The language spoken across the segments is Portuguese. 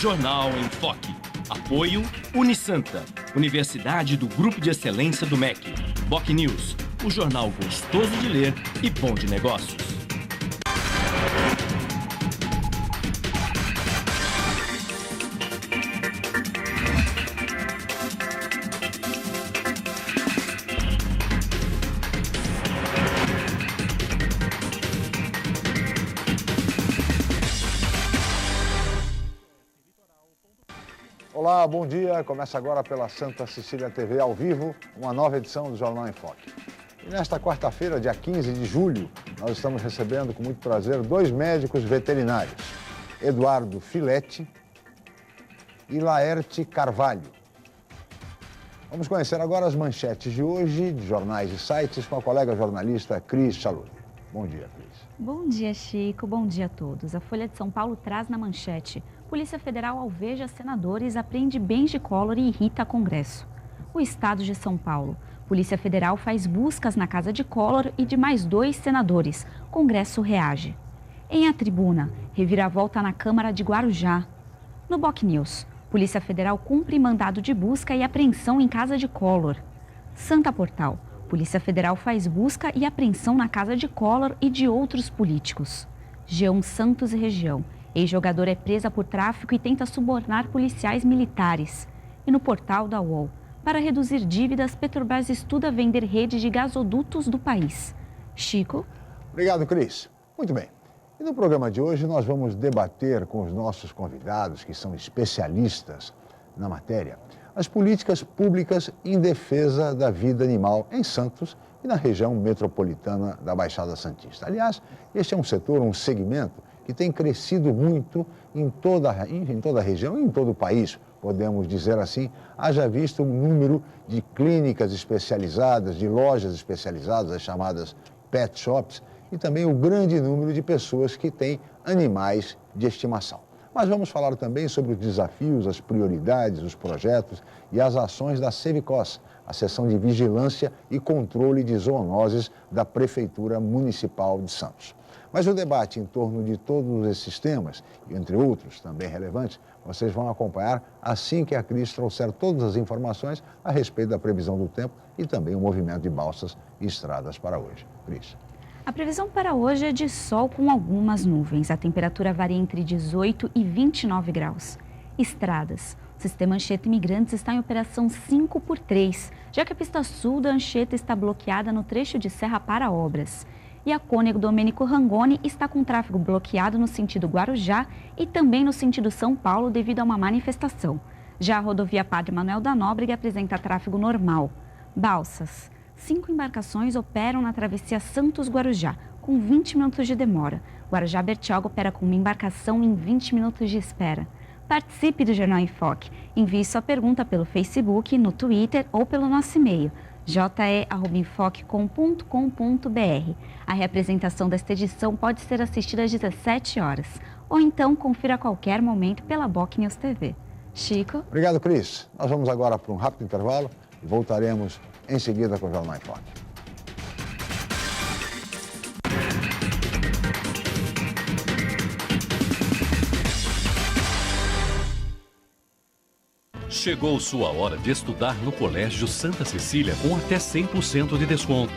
Jornal em Foque. Apoio Unisanta, Universidade do Grupo de Excelência do MEC. BocNews, o jornal gostoso de ler e bom de negócios. Olá, bom dia. Começa agora pela Santa Cecília TV ao vivo, uma nova edição do Jornal em Foque. E nesta quarta-feira, dia 15 de julho, nós estamos recebendo com muito prazer dois médicos veterinários, Eduardo Filete e Laerte Carvalho. Vamos conhecer agora as manchetes de hoje, de jornais e sites, com a colega jornalista Cris Chaluri. Bom dia, Cris. Bom dia, Chico. Bom dia a todos. A Folha de São Paulo traz na manchete: Polícia Federal alveja senadores, apreende bens de Collor e irrita Congresso. O Estado de São Paulo. Polícia Federal faz buscas na casa de Collor e de mais 2 senadores. Congresso reage. Em A Tribuna, reviravolta na Câmara de Guarujá. No BocNews, Polícia Federal cumpre mandado de busca e apreensão em casa de Collor. Santa Portal. Polícia Federal faz busca e apreensão na casa de Collor e de outros políticos. G1 Santos e região. Ex-jogadora é presa por tráfico e tenta subornar policiais militares. E no portal da UOL, para reduzir dívidas, Petrobras estuda vender rede de gasodutos do país. Chico? Obrigado, Cris. Muito bem. E no programa de hoje nós vamos debater com os nossos convidados, que são especialistas na matéria, as políticas públicas em defesa da vida animal em Santos e na região metropolitana da Baixada Santista. Aliás, este é um setor, um segmento que tem crescido muito em toda a região e em todo o país, podemos dizer assim, haja visto o número de clínicas especializadas, de lojas especializadas, as chamadas pet shops, e também o grande número de pessoas que têm animais de estimação. Mas vamos falar também sobre os desafios, as prioridades, os projetos e as ações da Sevicos, a seção de vigilância e controle de zoonoses da Prefeitura Municipal de Santos. Mas o debate em torno de todos esses temas, e entre outros também relevantes, vocês vão acompanhar assim que a Cris trouxer todas as informações a respeito da previsão do tempo e também o movimento de balsas e estradas para hoje. Cris. A previsão para hoje é de sol com algumas nuvens. A temperatura varia entre 18 e 29 graus. Estradas. O sistema Anchieta Imigrantes está em operação 5x3, já que a pista sul da Anchieta está bloqueada no trecho de serra para obras. E a Cônego Domênico Rangoni está com tráfego bloqueado no sentido Guarujá e também no sentido São Paulo devido a uma manifestação. Já a rodovia Padre Manuel da Nóbrega apresenta tráfego normal. Balsas. 5 embarcações operam na travessia Santos-Guarujá, com 20 minutos de demora. Guarujá-Bertioga opera com uma embarcação em 20 minutos de espera. Participe do Jornal em Foque. Envie sua pergunta pelo Facebook, no Twitter ou pelo nosso e-mail, je@infocecom.com.br. A reapresentação desta edição pode ser assistida às 17 horas. Ou então confira a qualquer momento pela BocNews TV. Chico? Obrigado, Cris. Nós vamos agora para um rápido intervalo e voltaremos em seguida com o Jornal em Foque. Chegou sua hora de estudar no Colégio Santa Cecília com até 100% de desconto.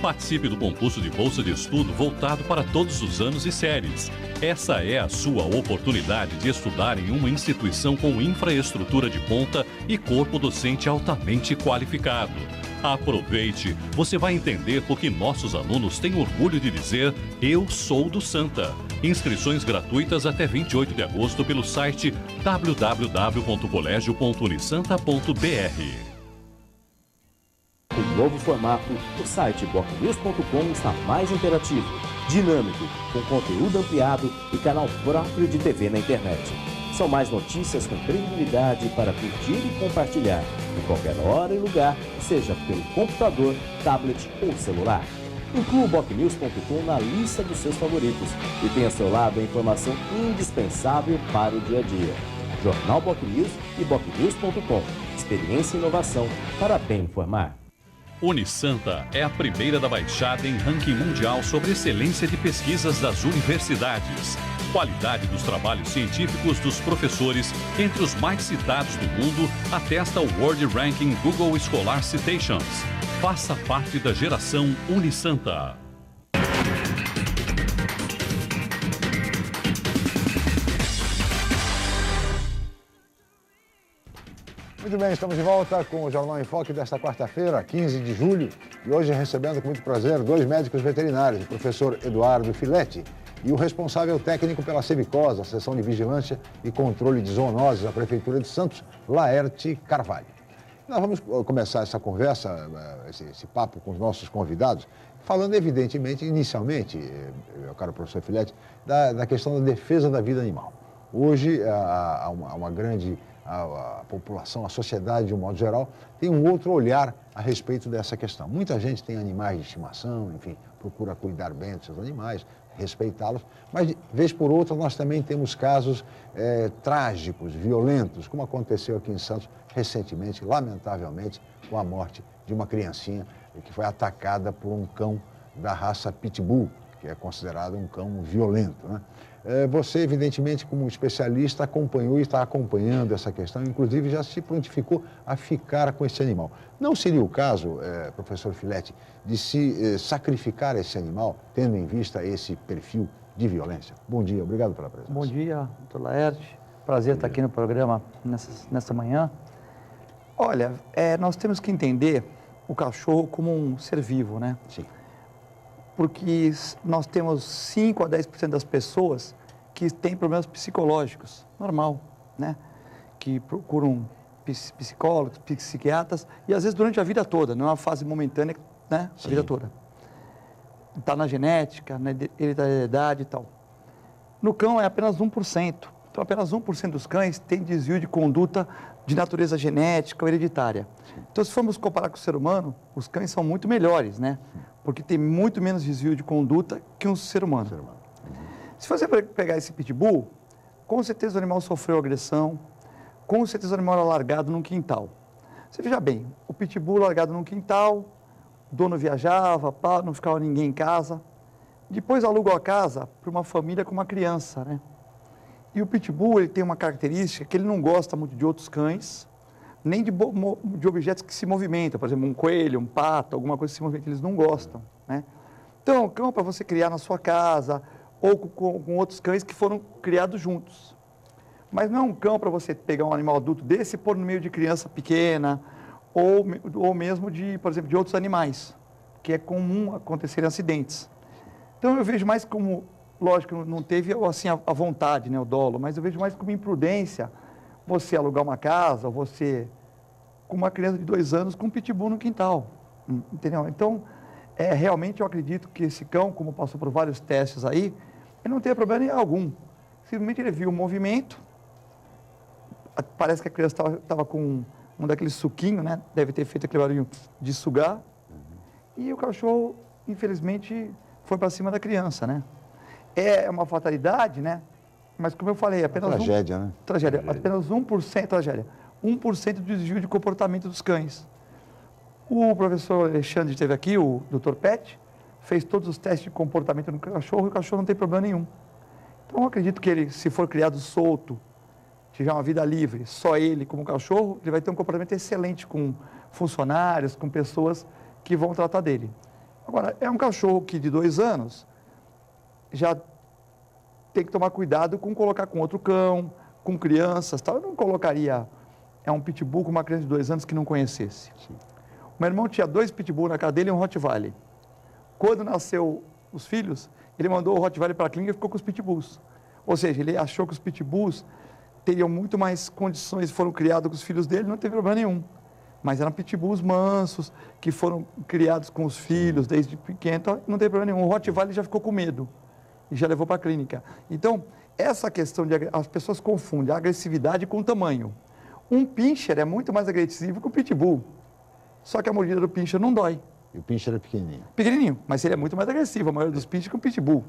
Participe do concurso de bolsa de estudo voltado para todos os anos e séries. Essa é a sua oportunidade de estudar em uma instituição com infraestrutura de ponta e corpo docente altamente qualificado. Aproveite, você vai entender por que nossos alunos têm orgulho de dizer "Eu sou do Santa". Inscrições gratuitas até 28 de agosto pelo site www.colégio.unisanta.br. Com o novo formato, o site BocNews.com está mais interativo, dinâmico, com conteúdo ampliado e canal próprio de TV na internet. São mais notícias com credibilidade para curtir e compartilhar, em qualquer hora e lugar, seja pelo computador, tablet ou celular. Inclua o BocNews.com na lista dos seus favoritos e tenha ao seu lado a informação indispensável para o dia a dia. Jornal BocNews e BocNews.com. Experiência e inovação para bem informar. Unisanta é a primeira da Baixada em ranking mundial sobre excelência de pesquisas das universidades. Qualidade dos trabalhos científicos dos professores entre os mais citados do mundo atesta o World Ranking Google Scholar Citations. Faça parte da geração Unisanta. Muito bem, estamos de volta com o Jornal em Foque desta quarta-feira, 15 de julho. E hoje recebendo com muito prazer dois médicos veterinários, o professor Eduardo Filetti e o responsável técnico pela Sevicos, a Seção de Vigilância e Controle de Zoonoses da Prefeitura de Santos, Laerte Carvalho. Nós vamos começar essa conversa, esse papo com os nossos convidados, falando evidentemente, inicialmente, meu caro professor Filetti, da questão da defesa da vida animal. Hoje, há uma grande... A população, a sociedade de um modo geral, tem um outro olhar a respeito dessa questão. Muita gente tem animais de estimação, enfim, procura cuidar bem dos seus animais, respeitá-los, mas, de vez por outra, nós também temos casos trágicos, violentos, como aconteceu aqui em Santos recentemente, lamentavelmente, com a morte de uma criancinha que foi atacada por um cão da raça Pitbull, que é considerado um cão violento, né? Você, evidentemente, como especialista, acompanhou e está acompanhando essa questão, inclusive já se prontificou a ficar com esse animal. Não seria o caso, professor Filetti, de se sacrificar esse animal, tendo em vista esse perfil de violência? Bom dia, obrigado pela presença. Bom dia, doutor Laerte. Prazer estar aqui no programa nessa manhã. Olha, nós temos que entender o cachorro como um ser vivo, né? Sim. Porque nós temos 5 a 10% das pessoas que têm problemas psicológicos, normal, né? Que procuram psicólogos, psiquiatras, e às vezes durante a vida toda, não é uma fase momentânea, né? A vida toda. Está na genética, na hereditariedade e tal. No cão é apenas 1%. Então, apenas 1% dos cães têm desvio de conduta de natureza genética ou hereditária. Então, se formos comparar com o ser humano, os cães são muito melhores, né? Porque tem muito menos desvio de conduta que um ser humano. Se você pegar esse pitbull, com certeza o animal sofreu agressão, com certeza o animal era largado num quintal. Você veja bem, o pitbull largado num quintal, o dono viajava, não ficava ninguém em casa. Depois alugou a casa para uma família com uma criança, né? E o pitbull, ele tem uma característica que ele não gosta muito de outros cães, nem de objetos que se movimentam, por exemplo, um coelho, um pato, alguma coisa que se movimenta, eles não gostam, né? Então, o cão é para você criar na sua casa ou com outros cães que foram criados juntos. Mas não é um cão para você pegar um animal adulto desse e pôr no meio de criança pequena ou mesmo de, por exemplo, de outros animais, que é comum acontecerem acidentes. Então, eu vejo mais como, lógico, não teve assim a vontade, né, o dolo, mas eu vejo mais como imprudência você alugar uma casa, ou você, com uma criança de 2 anos, com um pitbull no quintal, entendeu? Então, realmente eu acredito que esse cão, como passou por vários testes aí, ele não tem problema algum. Simplesmente ele viu o movimento, parece que a criança estava com um daqueles suquinhos, né? Deve ter feito aquele barulho de sugar, e o cachorro, infelizmente, foi para cima da criança, né? É uma fatalidade, né? Mas, como eu falei, apenas tragédia, né? Tragédia. Apenas 1%, tragédia. 1% do desvio de comportamento dos cães. O professor Alexandre esteve aqui, o Dr. Pet, fez todos os testes de comportamento no cachorro e o cachorro não tem problema nenhum. Então, eu acredito que ele, se for criado solto, tiver uma vida livre, só ele como cachorro, ele vai ter um comportamento excelente com funcionários, com pessoas que vão tratar dele. Agora, é um cachorro que de 2 anos já tem que tomar cuidado com colocar com outro cão, com crianças, tal. Eu não colocaria um pitbull com uma criança de 2 anos que não conhecesse. Sim. O meu irmão tinha 2 pitbull na casa dele e um Rottweiler. Quando nasceu os filhos, ele mandou o Rottweiler para a clínica e ficou com os pitbulls. Ou seja, ele achou que os pitbulls teriam muito mais condições, foram criados com os filhos dele, não teve problema nenhum. Mas eram pitbulls mansos, que foram criados com os filhos desde pequeno, então não teve problema nenhum. O Rottweiler já ficou com medo e já levou para a clínica. Então, essa questão as pessoas confundem a agressividade com o tamanho. Um pincher é muito mais agressivo que o pitbull, só que a mordida do pincher não dói. E o pincher é pequenininho? Pequenininho, mas ele é muito mais agressivo, a maioria dos pinchers que o pitbull.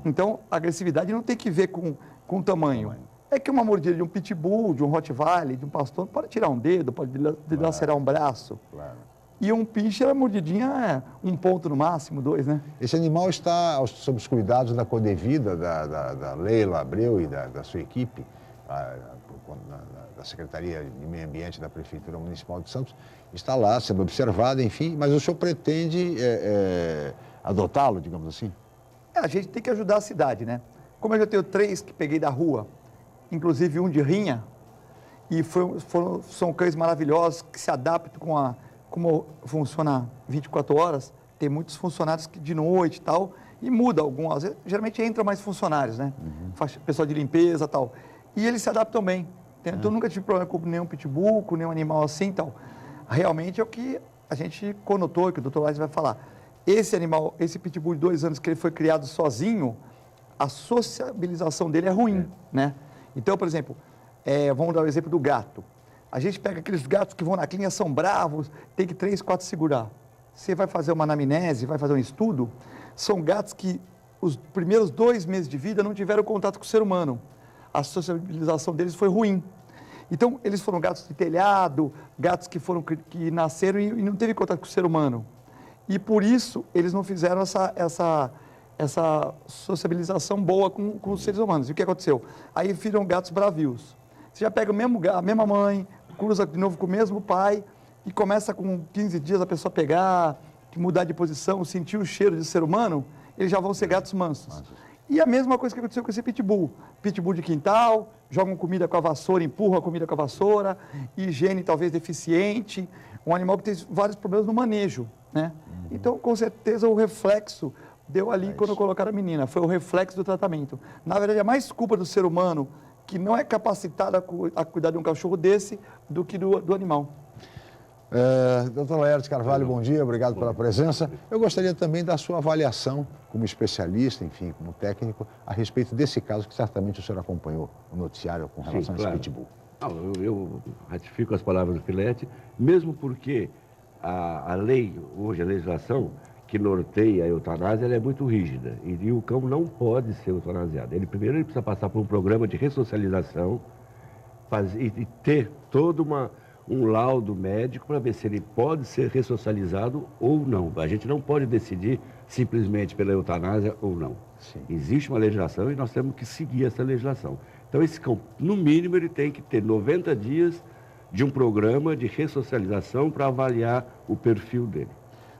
Então, a agressividade não tem que ver com o tamanho. É que uma mordida de um pitbull, de um Rottweiler, de um pastor, pode tirar um dedo, pode dilacerar um braço. Claro. E um pincher, a mordidinha é 1 ponto no máximo, 2, né? Esse animal está sob os cuidados da Codevida, da Leila Abreu e da sua equipe, da Secretaria de Meio Ambiente da Prefeitura Municipal de Santos, está lá sendo observado, enfim, mas o senhor pretende adotá-lo, digamos assim? A gente tem que ajudar a cidade, né? Como eu já tenho 3 que peguei da rua, inclusive um de rinha, e são cães maravilhosos que se adaptam como funciona 24 horas, tem muitos funcionários que de noite e tal, e muda alguns, geralmente entra mais funcionários, né? Pessoal de limpeza e tal. E eles se adaptam bem. Então, eu nunca tive problema com nenhum pitbull, com nenhum animal assim e tal. Realmente é o que a gente conotou, que o Dr. Lages vai falar. Esse animal, esse pitbull de 2 anos que ele foi criado sozinho, a sociabilização dele é ruim, né? Então, por exemplo, vamos dar o exemplo do gato. A gente pega aqueles gatos que vão na clínica, são bravos, tem que 3, 4 segurar. Você vai fazer uma anamnese, vai fazer um estudo, são gatos que os primeiros 2 meses de vida não tiveram contato com o ser humano. A sociabilização deles foi ruim. Então, eles foram gatos de telhado, gatos que nasceram e não teve contato com o ser humano. E por isso, eles não fizeram essa sociabilização boa com os seres humanos. E o que aconteceu? Aí viram gatos bravios. Você já pega a mesma mãe, cruza de novo com o mesmo pai e começa com 15 dias a pessoa pegar, mudar de posição, sentir o cheiro de ser humano, eles já vão ser gatos mansos. E a mesma coisa que aconteceu com esse pitbull. Pitbull de quintal, jogam comida com a vassoura, empurram a comida com a vassoura, higiene talvez deficiente, um animal que tem vários problemas no manejo, né? Então, com certeza, o reflexo deu ali quando colocaram a menina, foi o reflexo do tratamento. Na verdade, é mais culpa do ser humano que não é capacitado a cuidar de um cachorro desse do que do animal. Dr. Laertes Carvalho, bom dia, obrigado pela presença. Eu gostaria também da sua avaliação como especialista, enfim, como técnico, a respeito desse caso que certamente o senhor acompanhou no noticiário com relação a esse pitbull. Não, eu ratifico as palavras do Filete, mesmo porque a lei, hoje a legislação que norteia a eutanásia, ela é muito rígida e o cão não pode ser eutanasiado. Primeiro ele precisa passar por um programa de ressocialização e ter todo um laudo médico para ver se ele pode ser ressocializado ou não. A gente não pode decidir simplesmente pela eutanásia ou não. Sim. Existe uma legislação e nós temos que seguir essa legislação. Então esse cão, no mínimo, ele tem que ter 90 dias de um programa de ressocialização para avaliar o perfil dele.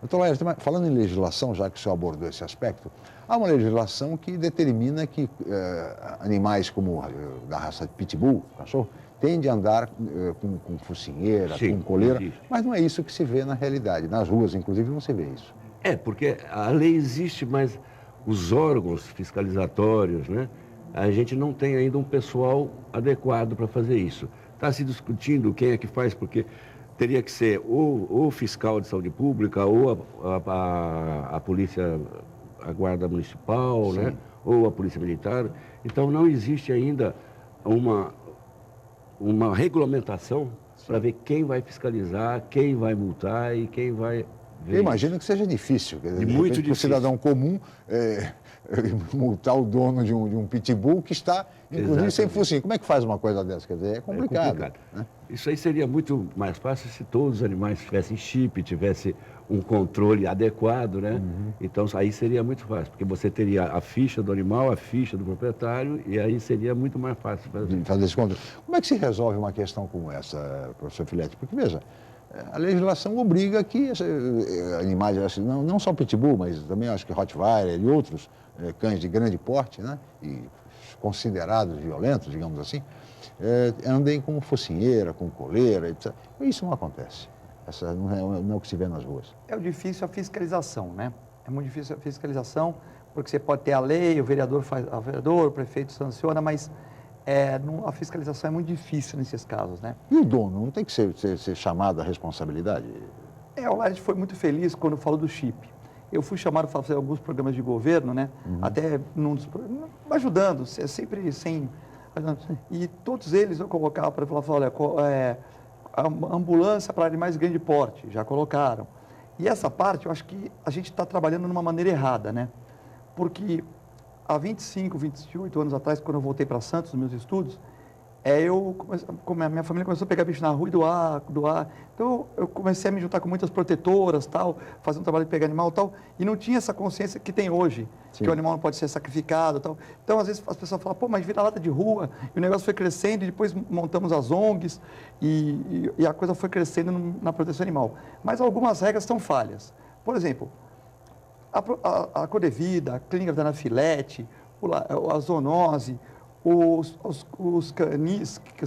Doutor Laertes, falando em legislação, já que o senhor abordou esse aspecto, há uma legislação que determina que animais como da raça de pitbull, cachorro, tende a andar com focinheira, com coleira, mas não é isso que se vê na realidade. Nas ruas, inclusive, não se vê isso. Porque a lei existe, mas os órgãos fiscalizatórios, né? A gente não tem ainda um pessoal adequado para fazer isso. Está se discutindo quem é que faz, porque teria que ser ou fiscal de saúde pública, ou a polícia, a guarda municipal, né? Ou a polícia militar. Então não existe ainda uma regulamentação para ver quem vai fiscalizar, quem vai multar e quem vai ver. Eu imagino que seja difícil. Muito difícil. Para o cidadão comum multar o dono de um pitbull que está, inclusive, sem focinho. Como é que faz uma coisa dessa? Quer dizer, é complicado. Né? Isso aí seria muito mais fácil se todos os animais tivessem chip, tivesse um controle adequado, né? Então, aí seria muito fácil, porque você teria a ficha do animal, a ficha do proprietário, e aí seria muito mais fácil fazer esse controle. Como é que se resolve uma questão como essa, professor Filete? Porque, veja, a legislação obriga que animais, não só pitbull, mas também acho que Rottweiler e outros cães de grande porte, né? E considerados violentos, digamos assim, andem com focinheira, com coleira, etc. Isso não acontece. Essa não é o que se vê nas ruas. É difícil a fiscalização, né? É muito difícil a fiscalização, porque você pode ter a lei, o vereador, o prefeito sanciona, mas a fiscalização é muito difícil nesses casos, né? E o dono não tem que ser chamado à responsabilidade? O Laertes foi muito feliz quando falou do chip. Eu fui chamado para fazer alguns programas de governo, né? Até ajudando, sempre sem... E todos eles eu colocava para falar, olha, a ambulância para animais de grande porte, já colocaram. E essa parte, eu acho que a gente está trabalhando de uma maneira errada, né? Porque há 25, 28 anos atrás, quando eu voltei para Santos, nos meus estudos, Como a minha família começou a pegar bicho na rua e doar. Então, eu comecei a me juntar com muitas protetoras, tal, fazer um trabalho de pegar animal, tal, e não tinha essa consciência que tem hoje, que o animal não pode ser sacrificado, tal. Então, às vezes, as pessoas falam, pô, mas vira-lata de rua, e o negócio foi crescendo, e depois montamos as ONGs, e a coisa foi crescendo na proteção animal. Mas algumas regras estão falhas. Por exemplo, a Codevida, a Clínica Veterinária Filete, a zoonose, os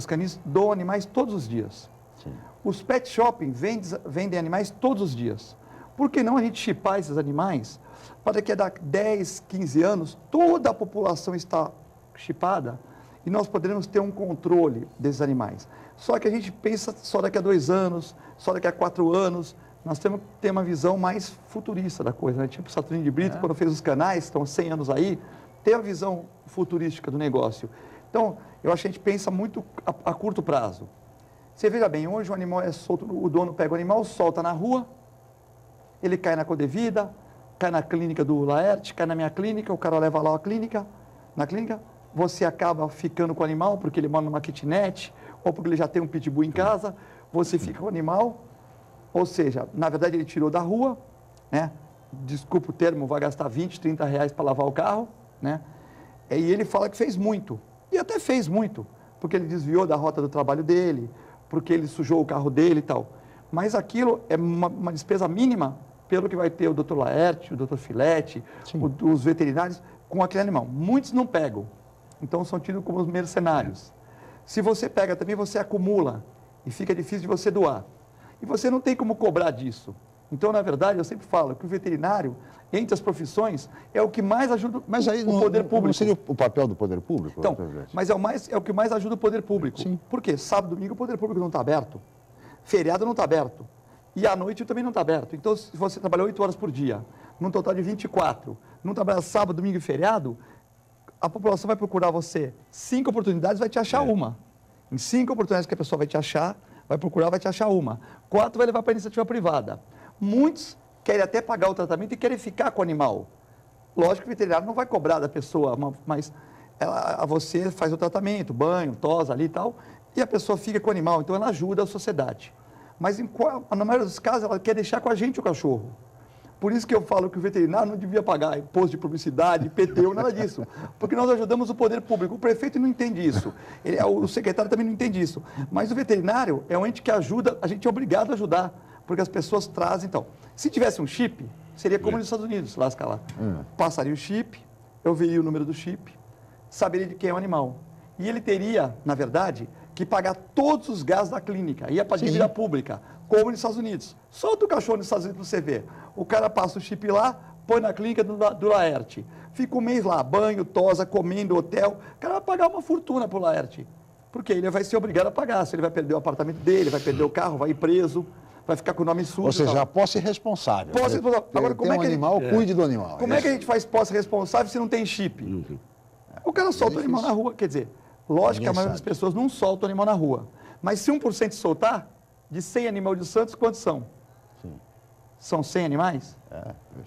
canis doam animais todos os dias. Sim. Os pet shopping vendem animais todos os dias. Por que não a gente chipar esses animais para daqui a 10, 15 anos, toda a população está chipada e nós poderemos ter um controle desses animais. Só que a gente pensa só daqui a 2 anos, só daqui a 4 anos. Nós temos que ter uma visão mais futurista da coisa, né? Tipo o Saturnino de Brito, quando fez os canais, estão 100 anos aí, ter a visão futurística do negócio. Então, eu acho que a gente pensa muito a curto prazo. Você veja bem, hoje o animal é solto, o dono pega o animal, solta na rua, ele cai na Codevida, cai na clínica do Laerte, cai na minha clínica, o cara leva lá na clínica, você acaba ficando com o animal porque ele mora numa kitnet, ou porque ele já tem um pitbull em casa, você fica com o animal, ou seja, na verdade ele tirou da rua, né? Desculpa o termo, vai gastar 20, 30 reais para lavar o carro, né? E ele fala que fez muito, e até fez muito, porque ele desviou da rota do trabalho dele, porque ele sujou o carro dele e tal. Mas aquilo é uma despesa mínima pelo que vai ter o Dr. Laerte, o Dr. Filete, os veterinários com aquele animal. Muitos não pegam, então são tidos como os mercenários. Se você pega também, você acumula e fica difícil de você doar. E você não tem como cobrar disso. Então, na verdade, eu sempre falo que o veterinário, entre as profissões, é o que mais ajuda o poder público. Não seria o papel do poder público? Então, mas é o que mais ajuda o poder público. Sim. Por quê? Sábado, domingo, o poder público não está aberto. Feriado não está aberto. E à noite também não está aberto. Então, se você trabalhar 8 horas por dia, num total de 24, não trabalhar sábado, domingo e feriado, a população vai procurar você 5 oportunidades, vai te achar uma. Em 5 oportunidades que a pessoa vai te achar, vai procurar, vai te achar uma. 4 vai levar para a iniciativa privada. Muitos querem até pagar o tratamento e querem ficar com o animal. Lógico que o veterinário não vai cobrar da pessoa, mas você faz o tratamento, banho, tosa ali e tal, e a pessoa fica com o animal, então ela ajuda a sociedade. Mas na maioria dos casos ela quer deixar com a gente o cachorro. Por isso que eu falo que o veterinário não devia pagar imposto de publicidade, IPTU, nada disso. Porque nós ajudamos o poder público. O prefeito não entende isso. O secretário também não entende isso. Mas o veterinário é um ente que ajuda, a gente é obrigado a ajudar. Porque as pessoas trazem, então. Se tivesse um chip, seria como nos Estados Unidos, lasca lá. Passaria o chip, eu veria o número do chip, saberia de quem é o animal. E ele teria, na verdade, que pagar todos os gastos da clínica. Ia para a dívida pública, como nos Estados Unidos. Solta o cachorro nos Estados Unidos para você ver. O cara passa o chip lá, põe na clínica do Laerte. Fica um mês lá, banho, tosa, comendo, hotel. O cara vai pagar uma fortuna para o Laerte. Porque ele vai ser obrigado a pagar. Se ele vai perder o apartamento dele, vai perder o carro, vai ir preso, vai ficar com o nome sujo. Ou seja, a posse responsável. Posse responsável. Agora, como é que animal, cuide do animal. Como é que a gente faz posse responsável se não tem chip? O cara solta o animal na rua. Quer dizer, lógico que a maioria das pessoas não solta o animal na rua. Mas se 1% soltar, de 100 animais de Santos, quantos são? São 100 animais?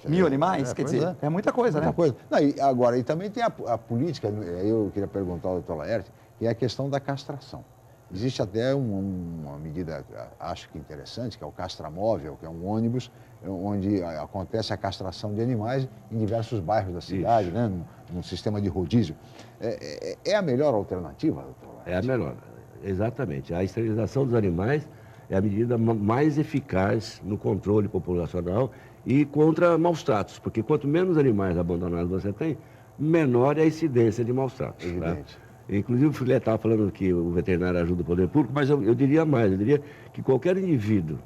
1000 animais? Quer dizer, é muita coisa, né? Muita coisa. Não, e também tem a política, eu queria perguntar ao doutor Laerte, que é a questão da castração. Existe até uma medida, acho que interessante, que é o castramóvel, que é um ônibus onde acontece a castração de animais em diversos bairros da cidade, né, num sistema de rodízio. É a melhor alternativa, doutor Laerte? É a melhor, exatamente. A esterilização dos animais é a medida mais eficaz no controle populacional e contra maus tratos, porque quanto menos animais abandonados você tem, menor é a incidência de maus tratos. Evidente. Tá? Inclusive o Filete estava falando que o veterinário ajuda o poder público, mas eu diria mais, eu diria que qualquer indivíduo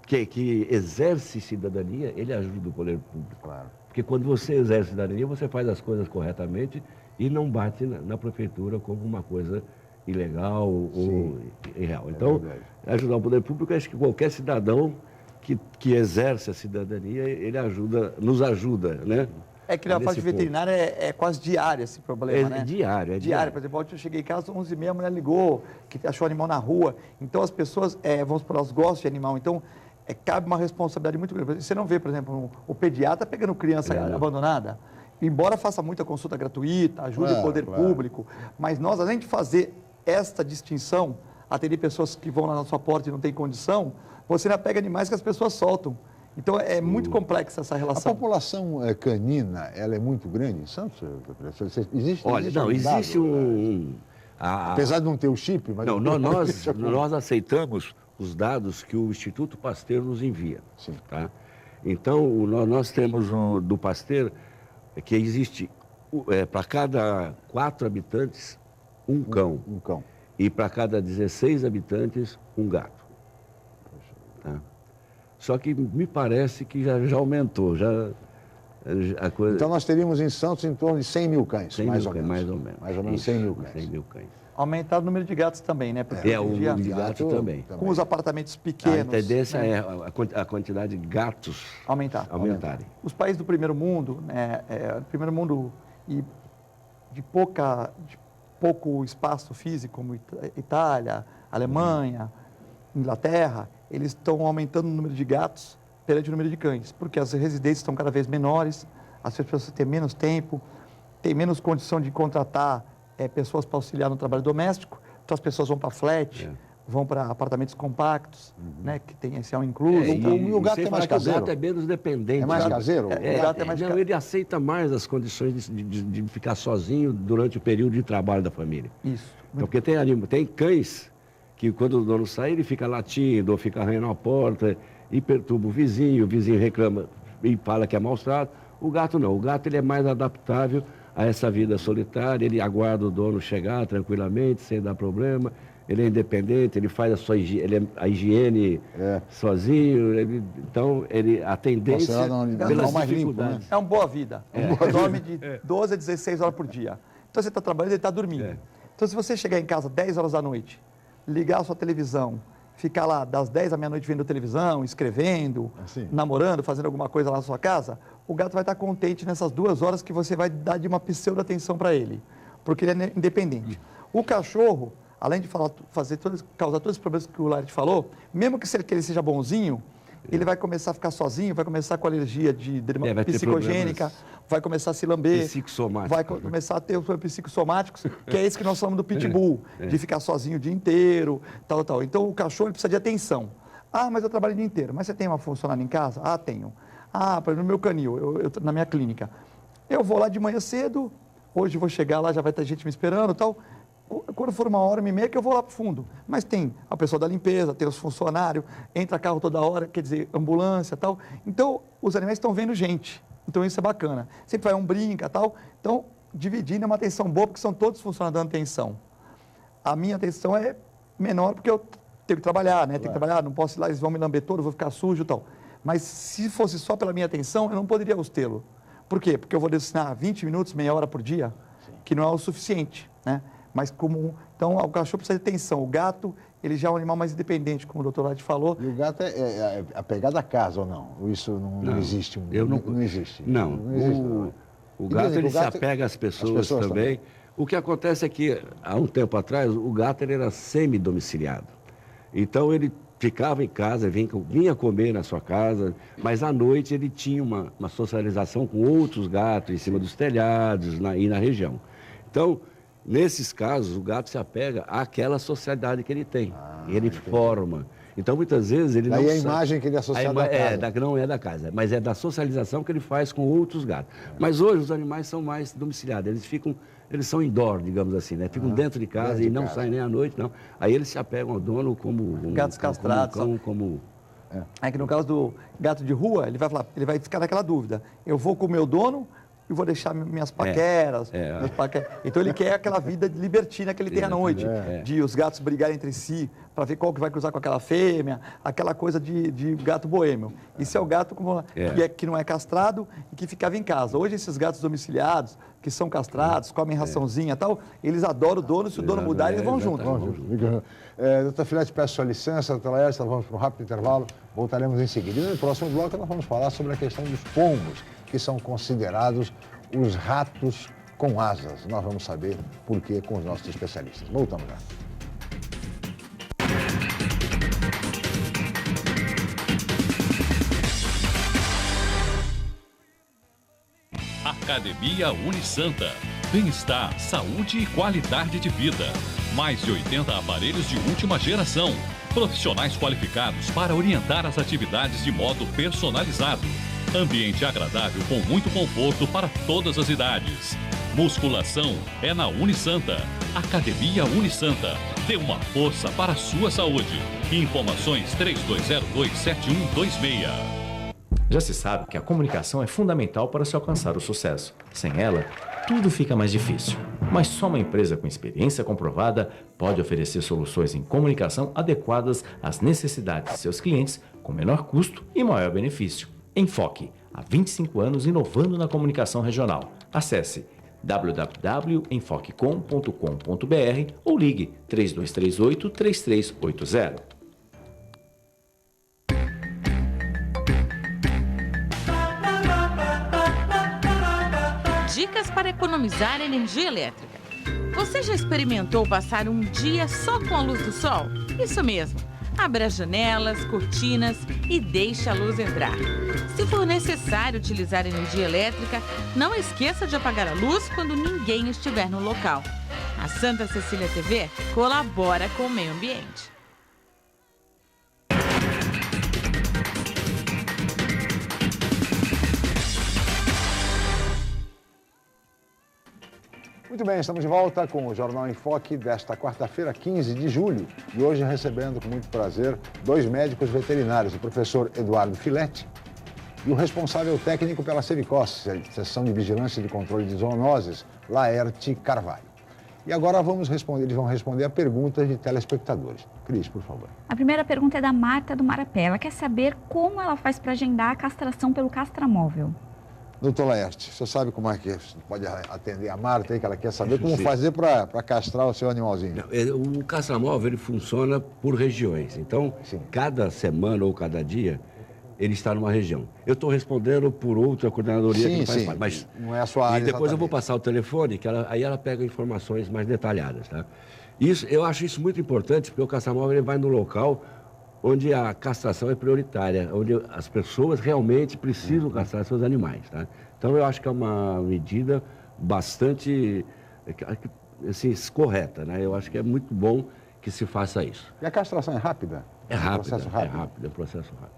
que exerce cidadania, ele ajuda o poder público. Claro. Porque quando você exerce cidadania, você faz as coisas corretamente e não bate na prefeitura como uma coisa ilegal ou irreal. Então, ajudar o poder público, acho que qualquer cidadão que exerce a cidadania, ele nos ajuda, né? É que na fase veterinária é quase diário esse problema, né? É diário. Por exemplo, ontem eu cheguei em casa, às 11h30, a mulher ligou, que achou animal na rua. Então, as pessoas, vamos supor, elas gostam de animal. Então, cabe uma responsabilidade muito grande. Você não vê, por exemplo, o pediatra pegando criança abandonada. Embora faça muita consulta gratuita, ajude o poder público, mas nós, além de fazer esta distinção, atender pessoas que vão lá na sua porta e não tem condição, você ainda pega animais que as pessoas soltam. Então, é muito complexa essa A relação. população canina, ela é muito grande em Santos? Existe apesar de não ter o chip, mas... Não, nós aceitamos os dados que o Instituto Pasteur nos envia. Sim. Tá? Então, nós temos do Pasteur que existe, para cada 4 habitantes, um cão. Um cão. E para cada 16 habitantes, um gato. Tá? Só que me parece que já aumentou, a coisa... Então nós teríamos em Santos em torno de 100 mil cães, 100 mais mil ou menos. Mais ou menos. Mais ou menos Isso, 100 mil cães. 100 mil cães. Aumentar o número de gatos também, né? Porque O hoje em dia, número de gatos também. com os apartamentos A pequenos... tendência né, é a quantidade de gatos aumentarem. Os países do primeiro mundo, né, primeiro mundo e de pouco espaço físico, como Itália, Alemanha, Inglaterra, eles estão aumentando o número de gatos perante o número de cães, porque as residências estão cada vez menores, as pessoas têm menos tempo, têm menos condição de contratar pessoas para auxiliar no trabalho doméstico, então as pessoas vão para flat, vão para apartamentos compactos, né, que tem esse incluso. E o gato é mais caseiro? O gato é menos dependente. É mais caseiro? O gato é mais caseiro. Ele aceita mais as condições de ficar sozinho durante o período de trabalho da família. Isso. Então, porque tem cães que quando o dono sai, ele fica latindo ou fica arranhando a porta e perturba o vizinho reclama e fala que é maus tratos. O gato não, o gato ele é mais adaptável a essa vida solitária, ele aguarda o dono chegar tranquilamente, sem dar problema, ele é independente, ele faz a higiene sozinho, então a tendência pelas dificuldades. Limpo, né? É uma boa vida. Dorme de 12 a 16 horas por dia. Então você está trabalhando e ele está dormindo. Então se você chegar em casa 10 horas da noite, ligar a sua televisão, ficar lá das 10 à meia-noite vendo televisão, escrevendo, namorando, fazendo alguma coisa lá na sua casa, o gato vai estar contente nessas 2 horas que você vai dar de uma pseudo-atenção para ele, porque ele é independente. O cachorro, além de causar todos os problemas que o Laerte falou, mesmo que ele seja bonzinho, ele vai começar a ficar sozinho, vai começar com alergia psicogênica, vai começar a se lamber, vai começar a ter os psicossomáticos, que é esse que nós chamamos do pitbull, de ficar sozinho o dia inteiro, tal. Então, o cachorro ele precisa de atenção. Ah, mas eu trabalho o dia inteiro. Mas você tem uma funcionária em casa? Ah, tenho. Ah, por exemplo, no meu canil, na minha clínica. Eu vou lá de manhã cedo, hoje vou chegar lá, já vai ter gente me esperando, tal. Quando for 1h30 que eu vou lá para o fundo. Mas tem a pessoa da limpeza, tem os funcionários, entra carro toda hora, quer dizer, ambulância e tal. Então, os animais estão vendo gente. Então, isso é bacana. Sempre vai brinca e tal. Então, dividindo é uma atenção boa, porque são todos funcionários dando atenção. A minha atenção é menor, porque eu tenho que trabalhar, né? Tenho que trabalhar, não posso ir lá, eles vão me lamber todo, eu vou ficar sujo e tal. Mas se fosse só pela minha atenção, eu não poderia os tê-lo. Por quê? Porque eu vou destinar 20 minutos, meia hora por dia, que não é o suficiente, né? Mas então, o cachorro precisa de atenção. O gato, ele já é um animal mais independente, como o doutor Laerte falou. E o gato é apegado à casa ou não? Isso não existe? Não existe? Não. O gato, ele se apega às pessoas também. O que acontece é que, há um tempo atrás, o gato ele era semi-domiciliado. Então, ele ficava em casa, vinha comer na sua casa, mas à noite ele tinha uma socialização com outros gatos em cima dos telhados e na região. Então, nesses casos, o gato se apega àquela sociedade que ele tem. E ele forma. Então, muitas vezes, ele daí não... Daí a imagem que ele é associado à casa. Não é da casa, mas é da socialização que ele faz com outros gatos. Mas hoje os animais são mais domiciliados. Eles são indoor, digamos assim, né? Ficam dentro de casa e não saem nem à noite, não. Aí eles se apegam ao dono como... gatos castrados. É que no caso do gato de rua, ele vai ficar naquela dúvida. Eu vou com o meu dono... e vou deixar minhas paqueras, Então ele quer aquela vida libertina que ele tem à noite, de os gatos brigarem entre si, para ver qual que vai cruzar com aquela fêmea, aquela coisa de gato boêmio. Isso é o gato que não é castrado e que ficava em casa. Hoje esses gatos domiciliados, que são castrados, comem raçãozinha e tal, eles adoram o dono, se o dono mudar, eles vão junto. Doutor Filete, peço sua licença, doutor Laerte, nós vamos para um rápido intervalo, voltaremos em seguida. E no próximo bloco nós vamos falar sobre a questão dos pombos, que são considerados os ratos com asas. Nós vamos saber por quê com os nossos especialistas. Voltamos já. Academia Unisanta. Bem-estar, saúde e qualidade de vida. Mais de 80 aparelhos de última geração. Profissionais qualificados para orientar as atividades de modo personalizado. Ambiente agradável com muito conforto para todas as idades. Musculação é na Unisanta. Academia Unisanta. Dê uma força para a sua saúde. Informações 3202-7126. Já se sabe que a comunicação é fundamental para se alcançar o sucesso. Sem ela, tudo fica mais difícil. Mas só uma empresa com experiência comprovada pode oferecer soluções em comunicação adequadas às necessidades de seus clientes com menor custo e maior benefício. Enfoque, há 25 anos inovando na comunicação regional. Acesse www.enfoquecom.com.br ou ligue 3238-3380. Dicas para economizar energia elétrica. Você já experimentou passar um dia só com a luz do sol? Isso mesmo. Abra as janelas, cortinas e deixe a luz entrar. Se for necessário utilizar energia elétrica, não esqueça de apagar a luz quando ninguém estiver no local. A Santa Cecília TV colabora com o meio ambiente. Muito bem, estamos de volta com o Jornal em Foque desta quarta-feira, 15 de julho. E hoje recebendo com muito prazer dois médicos veterinários, o professor Eduardo Filetti e o responsável técnico pela Sevicos, Seção de Vigilância e de Controle de Zoonoses, Laerte Carvalho. E agora eles vão responder a perguntas de telespectadores. Cris, por favor. A primeira pergunta é da Marta do Marapé. Ela quer saber como ela faz para agendar a castração pelo castramóvel. Doutor Laerte, você sabe como é que pode atender a Marta aí, que ela quer saber como fazer para castrar o seu animalzinho? O castramóvel, ele funciona por regiões. Então, cada semana ou cada dia, ele está numa região. Eu estou respondendo por outra coordenadoria que não faz parte, mas não é a sua área. E depois exatamente. Eu vou passar o telefone, aí ela pega informações mais detalhadas, tá? Eu acho isso muito importante, porque o castramóvel ele vai no local onde a castração é prioritária, onde as pessoas realmente precisam castrar seus animais, tá? Então, eu acho que é uma medida bastante, assim, correta, né? Eu acho que é muito bom que se faça isso. E a castração é rápida? É rápida, processo rápido? é processo rápido.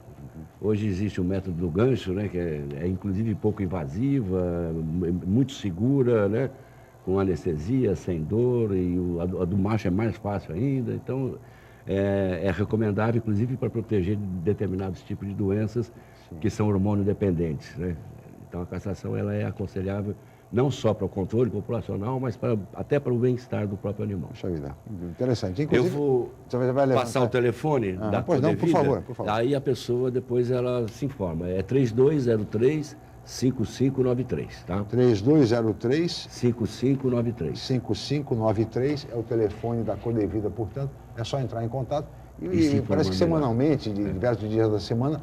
Hoje existe o método do gancho, né? Que é inclusive pouco invasiva, muito segura, né? Com anestesia, sem dor, e a do macho é mais fácil ainda, então... É recomendável, inclusive, para proteger determinados tipos de doenças que são hormônio dependentes, né? Então, a castração ela é aconselhável não só para o controle populacional, mas até para o bem-estar do próprio animal. Puxa vida, interessante. Inclusive, eu vou passar o telefone da pois não, por favor. Aí a pessoa, depois, ela se informa. É 3203-5593, tá? 3203... 5593. 5593 é o telefone da Codevida, portanto, é só entrar em contato. E parece que semanalmente, de diversos dias da semana,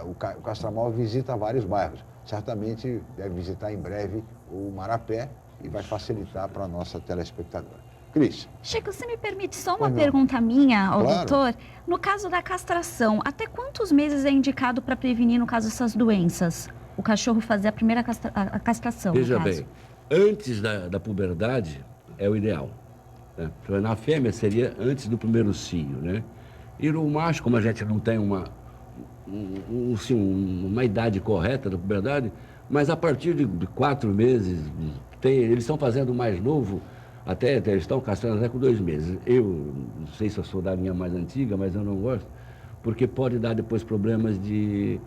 o Castramóvel visita vários bairros. Certamente deve visitar em breve o Marapé e vai facilitar para a nossa telespectadora. Cris. Chico, você me permite só uma pergunta minha ao doutor? No caso da castração, até quantos meses é indicado para prevenir, no caso, essas doenças? O cachorro fazer a primeira castração, Veja bem, antes da puberdade é o ideal. Né? Na fêmea seria antes do primeiro cio, né? E no macho, como a gente não tem uma idade correta da puberdade, mas a partir de 4 meses, eles estão fazendo mais novo, até eles estão castrando até com 2 meses. Eu não sei se eu sou da linha mais antiga, mas eu não gosto, porque pode dar depois problemas de...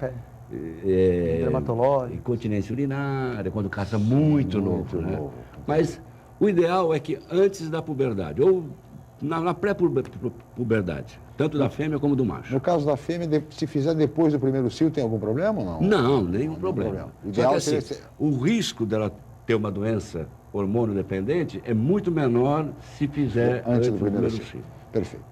dermatológico, incontinência urinária, quando caça muito novo, né? Mas o ideal é que antes da puberdade, ou na pré-puberdade, tanto da fêmea como do macho. No caso da fêmea, se fizer depois do primeiro cio, tem algum problema ou não? Não, nenhum problema. O ideal Só que, assim, o risco dela ter uma doença hormônio dependente é muito menor se fizer antes do primeiro cio. Perfeito.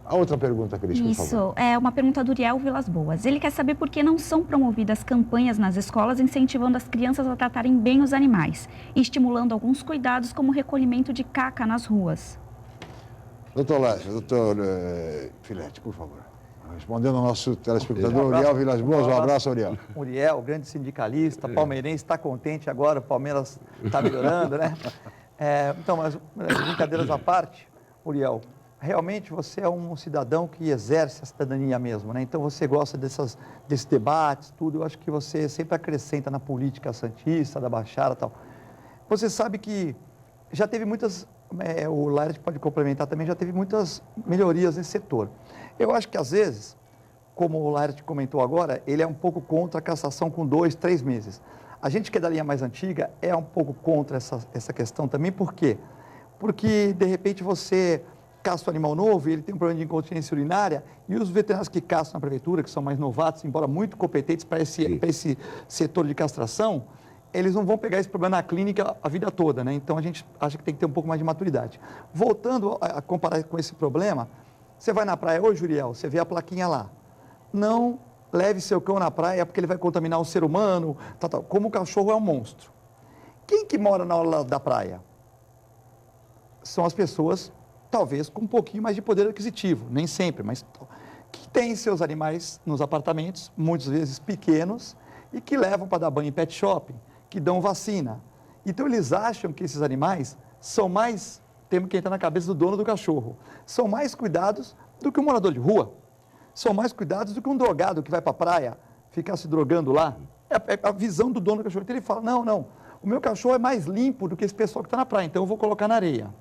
A outra pergunta, Cris, por favor. Isso, é uma pergunta do Uriel Vilas Boas. Ele quer saber por que não são promovidas campanhas nas escolas incentivando as crianças a tratarem bem os animais e estimulando alguns cuidados como o recolhimento de caca nas ruas. Doutor Filetti, por favor. Respondendo ao nosso telespectador, Uriel Vilas Boas. Um abraço, Uriel. Uriel, grande sindicalista, palmeirense, está contente agora, o Palmeiras está melhorando, né? Então, mas brincadeiras à parte, Uriel, realmente você é um cidadão que exerce a cidadania mesmo, né? Então você gosta desses debates, tudo. Eu acho que você sempre acrescenta na política santista, da Baixada e tal. Você sabe que já teve muitas, o Laerte pode complementar também, já teve muitas melhorias nesse setor. Eu acho que às vezes, como o Laerte comentou agora, ele é um pouco contra a cassação com 2, 3 meses. A gente que é da linha mais antiga é um pouco contra essa questão também, por quê? Porque, de repente, você caça um animal novo e ele tem um problema de incontinência urinária e os veterinários que caçam na prefeitura, que são mais novatos, embora muito competentes para esse setor de castração, eles não vão pegar esse problema na clínica a vida toda, né? Então, a gente acha que tem que ter um pouco mais de maturidade. Voltando a comparar com esse problema, você vai na praia hoje, Uriel, você vê a plaquinha lá. Não leve seu cão na praia porque ele vai contaminar o ser humano, tal. Como o cachorro é um monstro. Quem que mora na orla da praia? São as pessoas, talvez, com um pouquinho mais de poder aquisitivo, nem sempre, mas que têm seus animais nos apartamentos, muitas vezes pequenos, e que levam para dar banho em pet shopping, que dão vacina. Então, eles acham que esses animais são mais, temos que entrar na cabeça do dono do cachorro, são mais cuidados do que um morador de rua, são mais cuidados do que um drogado que vai para a praia ficar se drogando lá. É a visão do dono do cachorro. Então, ele fala, não, o meu cachorro é mais limpo do que esse pessoal que está na praia, então eu vou colocar na areia.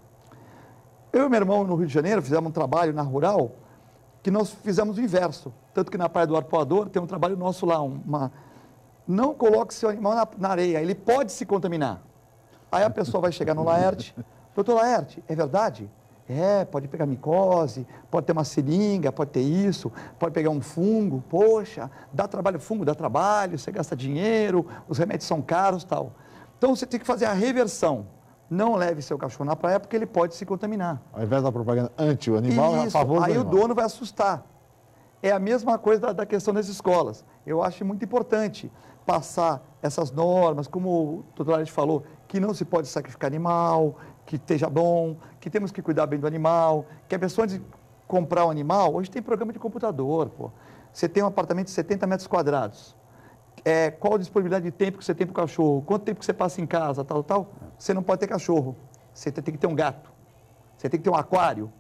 Eu e meu irmão, no Rio de Janeiro, fizemos um trabalho na Rural, que nós fizemos o inverso. Tanto que na Praia do Arpoador tem um trabalho nosso lá, não coloque seu animal na areia, ele pode se contaminar. Aí a pessoa vai chegar no Laerte, doutor Laerte, é verdade? Pode pegar micose, pode ter uma seringa, pode ter isso, pode pegar um fungo, poxa, dá trabalho, fungo dá trabalho, você gasta dinheiro, os remédios são caros, tal. Então você tem que fazer a reversão. Não leve seu cachorro na praia porque ele pode se contaminar. Ao invés da propaganda anti o animal, é a favor do animal. Aí o dono vai assustar. É a mesma coisa da questão das escolas. Eu acho muito importante passar essas normas, como o doutor Laerte falou, que não se pode sacrificar animal, que esteja bom, que temos que cuidar bem do animal, que a pessoa antes de comprar um animal, hoje tem programa de computador, pô. Você tem um apartamento de 70 metros quadrados. Qual a disponibilidade de tempo que você tem para o cachorro? Quanto tempo que você passa em casa, tal? Você não pode ter cachorro. Você tem que ter um gato. Você tem que ter um aquário.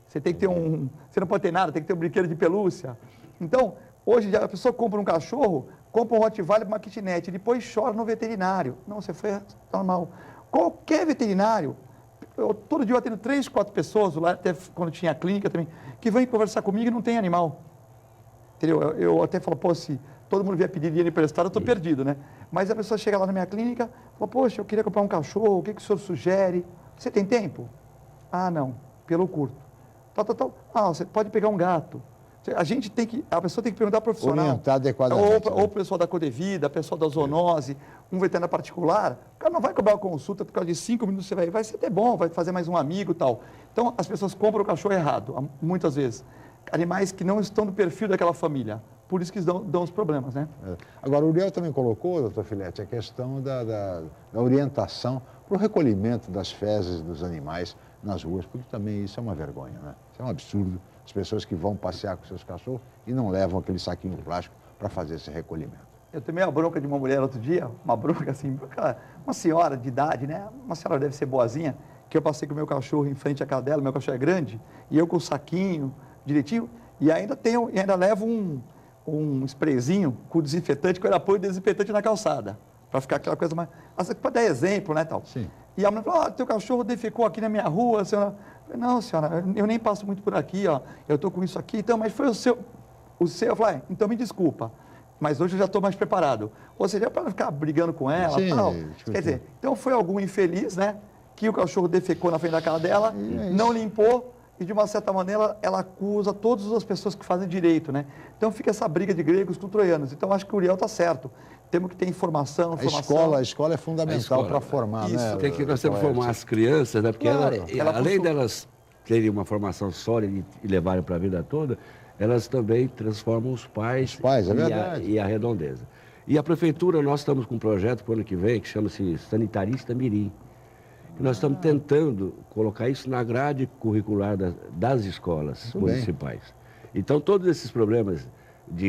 Você tem que ter Você não pode ter nada, tem que ter um brinquedo de pelúcia. Então, hoje a pessoa compra um cachorro, compra um Rottweiler para uma kitnet, depois chora no veterinário. Não, você foi normal. Qualquer veterinário, todo dia eu atendo 3, 4 pessoas, lá até quando tinha a clínica também, que vêm conversar comigo e não tem animal. Entendeu? Eu até falo, pô, se todo mundo vier pedir dinheiro emprestado, eu estou perdido, né? Mas a pessoa chega lá na minha clínica, fala, poxa, eu queria comprar um cachorro, o que o senhor sugere? Você tem tempo? Ah, não, pelo curto. Ah, você pode pegar um gato. A pessoa tem que perguntar ao profissional. Orientar adequadamente. Ou o pessoal da Codevida, o pessoal da zoonose, um veterinário particular. O cara não vai cobrar uma consulta por causa de 5 minutos, você vai ser até bom, vai fazer mais um amigo e tal. Então, as pessoas compram o cachorro errado, muitas vezes. Animais que não estão no perfil daquela família. Por isso que dão os problemas, né? Agora, o Uriel também colocou, doutor Filete, a questão da orientação para o recolhimento das fezes dos animais nas ruas, porque também isso é uma vergonha, né? Isso é um absurdo. As pessoas que vão passear com seus cachorros e não levam aquele saquinho plástico para fazer esse recolhimento. Eu tomei a bronca de uma mulher outro dia, uma bronca assim, uma senhora de idade, né? Uma senhora deve ser boazinha, que eu passei com o meu cachorro em frente à casa dela, meu cachorro é grande, e eu com o saquinho direitinho, e ainda levo um sprayzinho com desinfetante, que eu apoio desinfetante na calçada, para ficar aquela coisa mais... Para dar exemplo, né, tal. Sim. E a mulher falou, teu cachorro defecou aqui na minha rua, senhora. Eu falei, não, senhora, eu nem passo muito por aqui, ó, eu estou com isso aqui, então, mas foi o seu. Eu falei, então me desculpa, mas hoje eu já estou mais preparado. Ou seja, para não ficar brigando com ela, sim, tal. Quer dizer, então foi algum infeliz, né, que o cachorro defecou na frente da casa dela, não limpou, e de uma certa maneira ela acusa todas as pessoas que fazem direito, né? Então fica essa briga de gregos com troianos. Então acho que o Uriel está certo. Temos que ter informação. A escola é fundamental para formar, isso, né? Nós temos que formar as crianças, né? Porque além delas terem uma formação sólida e levarem para a vida toda, elas também transformam os pais é verdade. E a redondeza. E a prefeitura, nós estamos com um projeto para o ano que vem, que chama-se Sanitarista Mirim. Nós estamos tentando colocar isso na grade curricular das escolas municipais. Então, todos esses problemas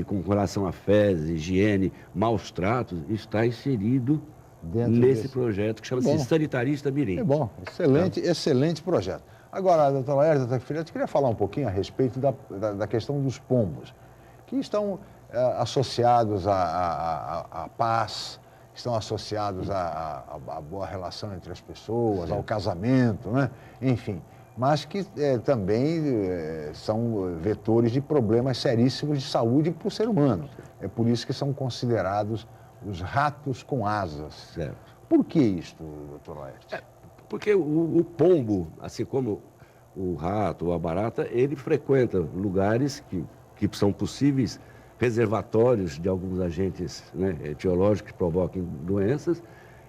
com relação a fezes, higiene, maus tratos, está inserido nesse projeto que chama-se Sanitarista Mirim. É bom, excelente projeto. Agora, doutora Laerte, doutora Filete, eu queria falar um pouquinho a respeito da questão dos pombos, que estão associados à paz, estão associados à boa relação entre as pessoas, ao casamento, né? Enfim, mas que também são vetores de problemas seríssimos de saúde para o ser humano. É por isso que são considerados os ratos com asas. Certo. Por que isto, doutor Laerte? Porque o pombo, assim como o rato ou a barata, ele frequenta lugares que são possíveis reservatórios de alguns agentes, né, etiológicos que provoquem doenças,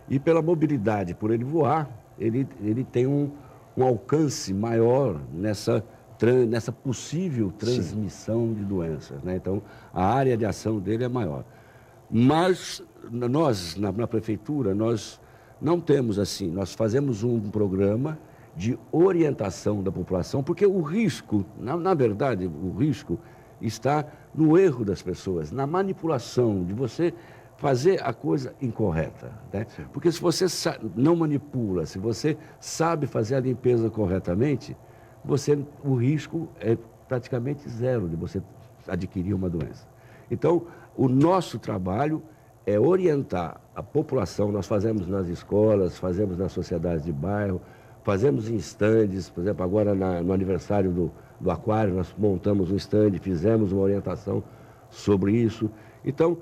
e pela mobilidade, por ele voar, ele tem um alcance maior nessa possível transmissão de doenças, né? Então, a área de ação dele é maior. Mas nós, na prefeitura, nós não temos assim, nós fazemos um programa de orientação da população, porque o risco, na verdade, o risco está no erro das pessoas, na manipulação, de você fazer a coisa incorreta, né? Porque se você não manipula, se você sabe fazer a limpeza corretamente, o risco é praticamente zero de você adquirir uma doença. Então, o nosso trabalho é orientar a população. Nós fazemos nas escolas, fazemos nas sociedades de bairro, fazemos em estandes. Por exemplo, agora no aniversário do aquário, nós montamos um estande, fizemos uma orientação sobre isso. Então,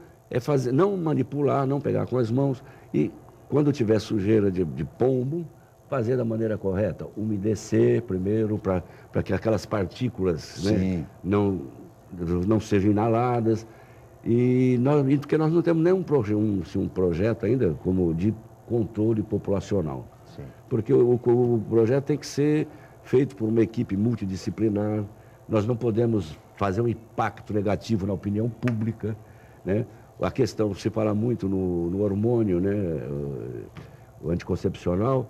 não manipular, não pegar com as mãos e, quando tiver sujeira de pombo, fazer da maneira correta. Umedecer primeiro para que aquelas partículas, né, não sejam inaladas. Porque nós não temos nenhum um projeto ainda como de controle populacional. Sim. Porque o projeto tem que ser feito por uma equipe multidisciplinar. Nós não podemos fazer um impacto negativo na opinião pública, né? A questão, se fala muito no hormônio, né, o anticoncepcional,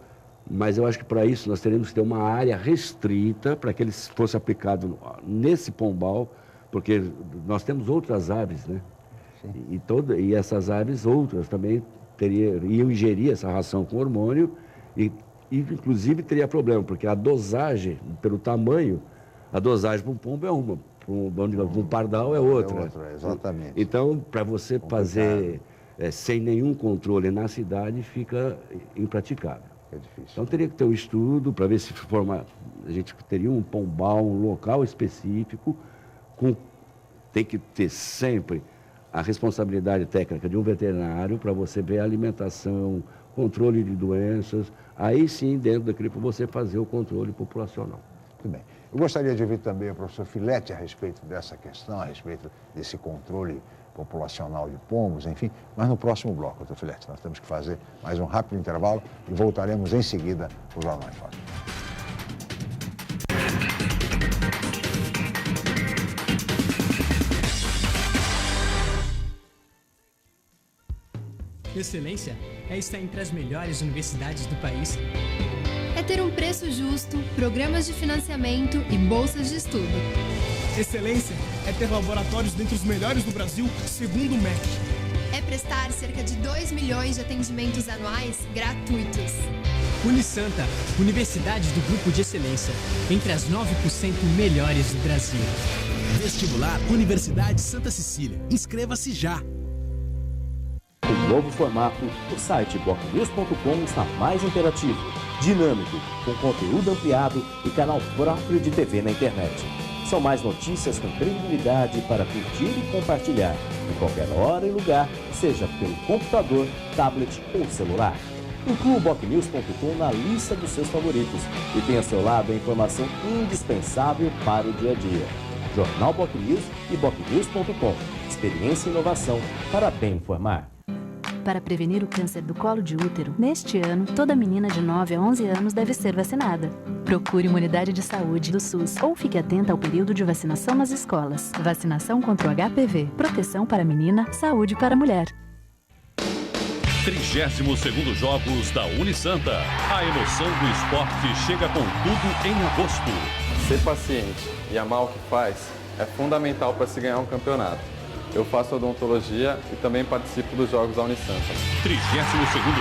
mas eu acho que para isso nós teríamos que ter uma área restrita para que ele fosse aplicado nesse pombal, porque nós temos outras aves, né? E essas aves, outras também iam ingerir essa ração com hormônio e inclusive teria problema, porque a dosagem, pelo tamanho, a dosagem para um pombo é uma, para um pardal é outra. Exatamente. Então, para você fazer sem nenhum controle na cidade, fica impraticável. É difícil. Então, teria que ter um estudo para ver se a gente teria um pombal, um local específico, tem que ter sempre a responsabilidade técnica de um veterinário para você ver a alimentação, controle de doenças, aí sim, dentro daquele, para você fazer o controle populacional. Muito bem. Eu gostaria de ouvir também o professor Filete a respeito dessa questão, a respeito desse controle populacional de pombos, enfim, mas no próximo bloco, doutor Filete, nós temos que fazer mais um rápido intervalo e voltaremos em seguida para o Jornal em Foco. Excelência é estar entre as melhores universidades do país. É ter um preço justo, programas de financiamento e bolsas de estudo. Excelência é ter laboratórios dentre os melhores do Brasil, segundo o MEC. É prestar cerca de 2 milhões de atendimentos anuais gratuitos. Unisanta, Universidade do Grupo de Excelência, entre as 9% melhores do Brasil. Vestibular Universidade Santa Cecília. Inscreva-se já! Um novo formato, o site bocnews.com está mais interativo, dinâmico, com conteúdo ampliado e canal próprio de TV na internet. São mais notícias com credibilidade para curtir e compartilhar, em qualquer hora e lugar, seja pelo computador, tablet ou celular. Inclua o bocnews.com na lista dos seus favoritos e tenha ao seu lado a informação indispensável para o dia a dia. Jornal Bocnews e bocnews.com. Experiência e inovação para bem informar. Para prevenir o câncer do colo de útero, neste ano, toda menina de 9 a 11 anos deve ser vacinada. Procure uma unidade de saúde do SUS ou fique atenta ao período de vacinação nas escolas. Vacinação contra o HPV. Proteção para a menina, saúde para a mulher. 32º Jogos da Unisanta. A emoção do esporte chega com tudo em agosto. Ser paciente e amar o que faz é fundamental para se ganhar um campeonato. Eu faço odontologia e também participo dos Jogos da Unisanta. 32º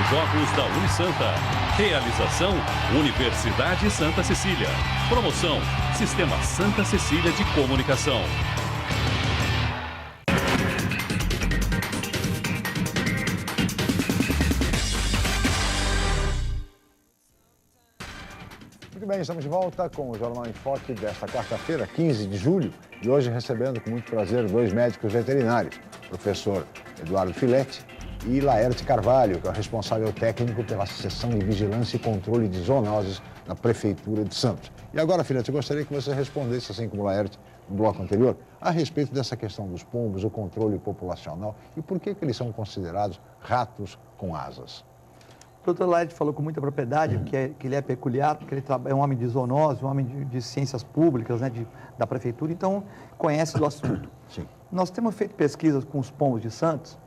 Jogos da Unisanta. Realização Universidade Santa Cecília. Promoção Sistema Santa Cecília de Comunicação. Muito bem, estamos de volta com o Jornal em Foque desta quarta-feira, 15 de julho, e hoje recebendo com muito prazer dois médicos veterinários, o professor Eduardo Filete e Laerte Carvalho, que é o responsável técnico pela Seção de Vigilância e Controle de Zoonoses na Prefeitura de Santos. E agora, Filete, eu gostaria que você respondesse, assim como Laerte, no bloco anterior, a respeito dessa questão dos pombos, o controle populacional e por que eles são considerados ratos com asas. O doutor Laerte falou com muita propriedade que ele é peculiar, porque ele é um homem de zoonose, um homem de ciências públicas, né, da prefeitura, então conhece do assunto. Sim. Nós temos feito pesquisas com os pombos de Santos,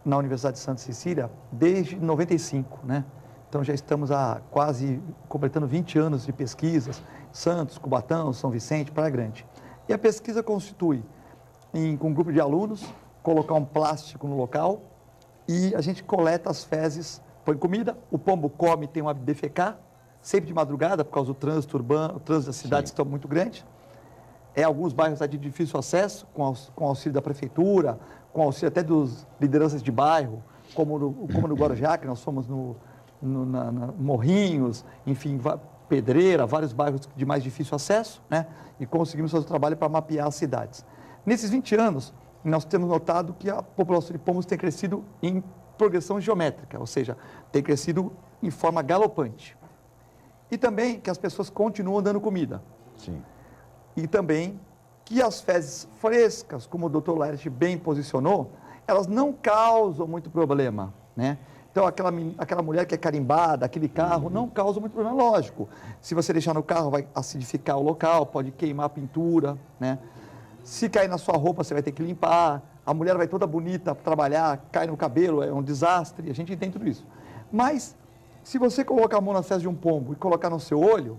na Universidade de Santa Cecília, desde 95, né? Então já estamos há quase completando 20 anos de pesquisas, Santos, Cubatão, São Vicente, Praia Grande. E a pesquisa constitui, com um grupo de alunos, colocar um plástico no local e a gente coleta as fezes, põe comida, o pombo come, tem um hábito de defecar, sempre de madrugada, por causa do trânsito urbano, o trânsito das cidades estão muito grande. Alguns bairros de difícil acesso, com auxílio da prefeitura, com auxílio até dos lideranças de bairro, como no Guarujá, que nós somos na Morrinhos, enfim, Pedreira, vários bairros de mais difícil acesso, né? E conseguimos fazer o trabalho para mapear as cidades. Nesses 20 anos, nós temos notado que a população de pombos tem crescido em progressão geométrica, ou seja, tem crescido em forma galopante. E também que as pessoas continuam dando comida. Sim. E também que as fezes frescas, como o Dr. Laerte bem posicionou, elas não causam muito problema, né? Então, aquela mulher que é carimbada, aquele carro, não causa muito problema, lógico. Se você deixar no carro, vai acidificar o local, pode queimar a pintura, né? Se cair na sua roupa, você vai ter que limpar. A mulher vai toda bonita para trabalhar, cai no cabelo, é um desastre, a gente entende tudo isso. Mas, se você colocar a mão na fezes de um pombo e colocar no seu olho,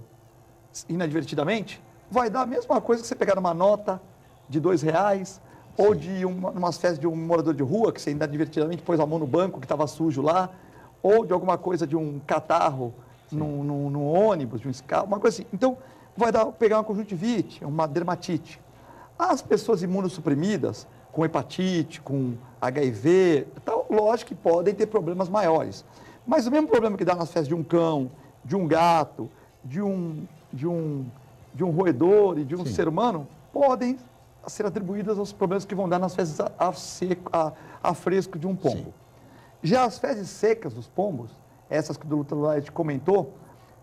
inadvertidamente, vai dar a mesma coisa que você pegar uma nota de R$2, ou de umas fezes de um morador de rua, que você inadvertidamente pôs a mão no banco que estava sujo lá, ou de alguma coisa de um catarro num ônibus, de um escala, uma coisa assim. Então, vai pegar uma conjuntivite, uma dermatite. As pessoas imunossuprimidas, com hepatite, com HIV, tal, lógico que podem ter problemas maiores. Mas o mesmo problema que dá nas fezes de um cão, de um gato, de um roedor e de um ser humano, podem ser atribuídas aos problemas que vão dar nas fezes a fresco de um pombo. Sim. Já as fezes secas dos pombos, essas que o Dr. Laerte comentou,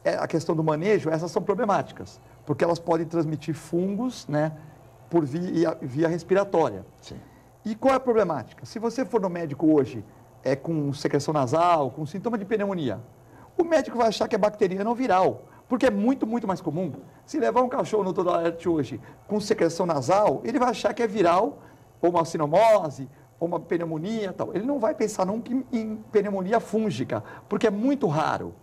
a questão do manejo, essas são problemáticas, porque elas podem transmitir fungos, né, por via respiratória. Sim. E qual é a problemática? Se você for no médico hoje, com secreção nasal, com sintoma de pneumonia, o médico vai achar que é bacteriana ou viral, porque é muito, muito mais comum. Se levar um cachorro no Dr. Laerte hoje com secreção nasal, ele vai achar que é viral, ou uma sinomose, ou uma pneumonia, tal. Ele não vai pensar nunca em pneumonia fúngica, porque é muito raro.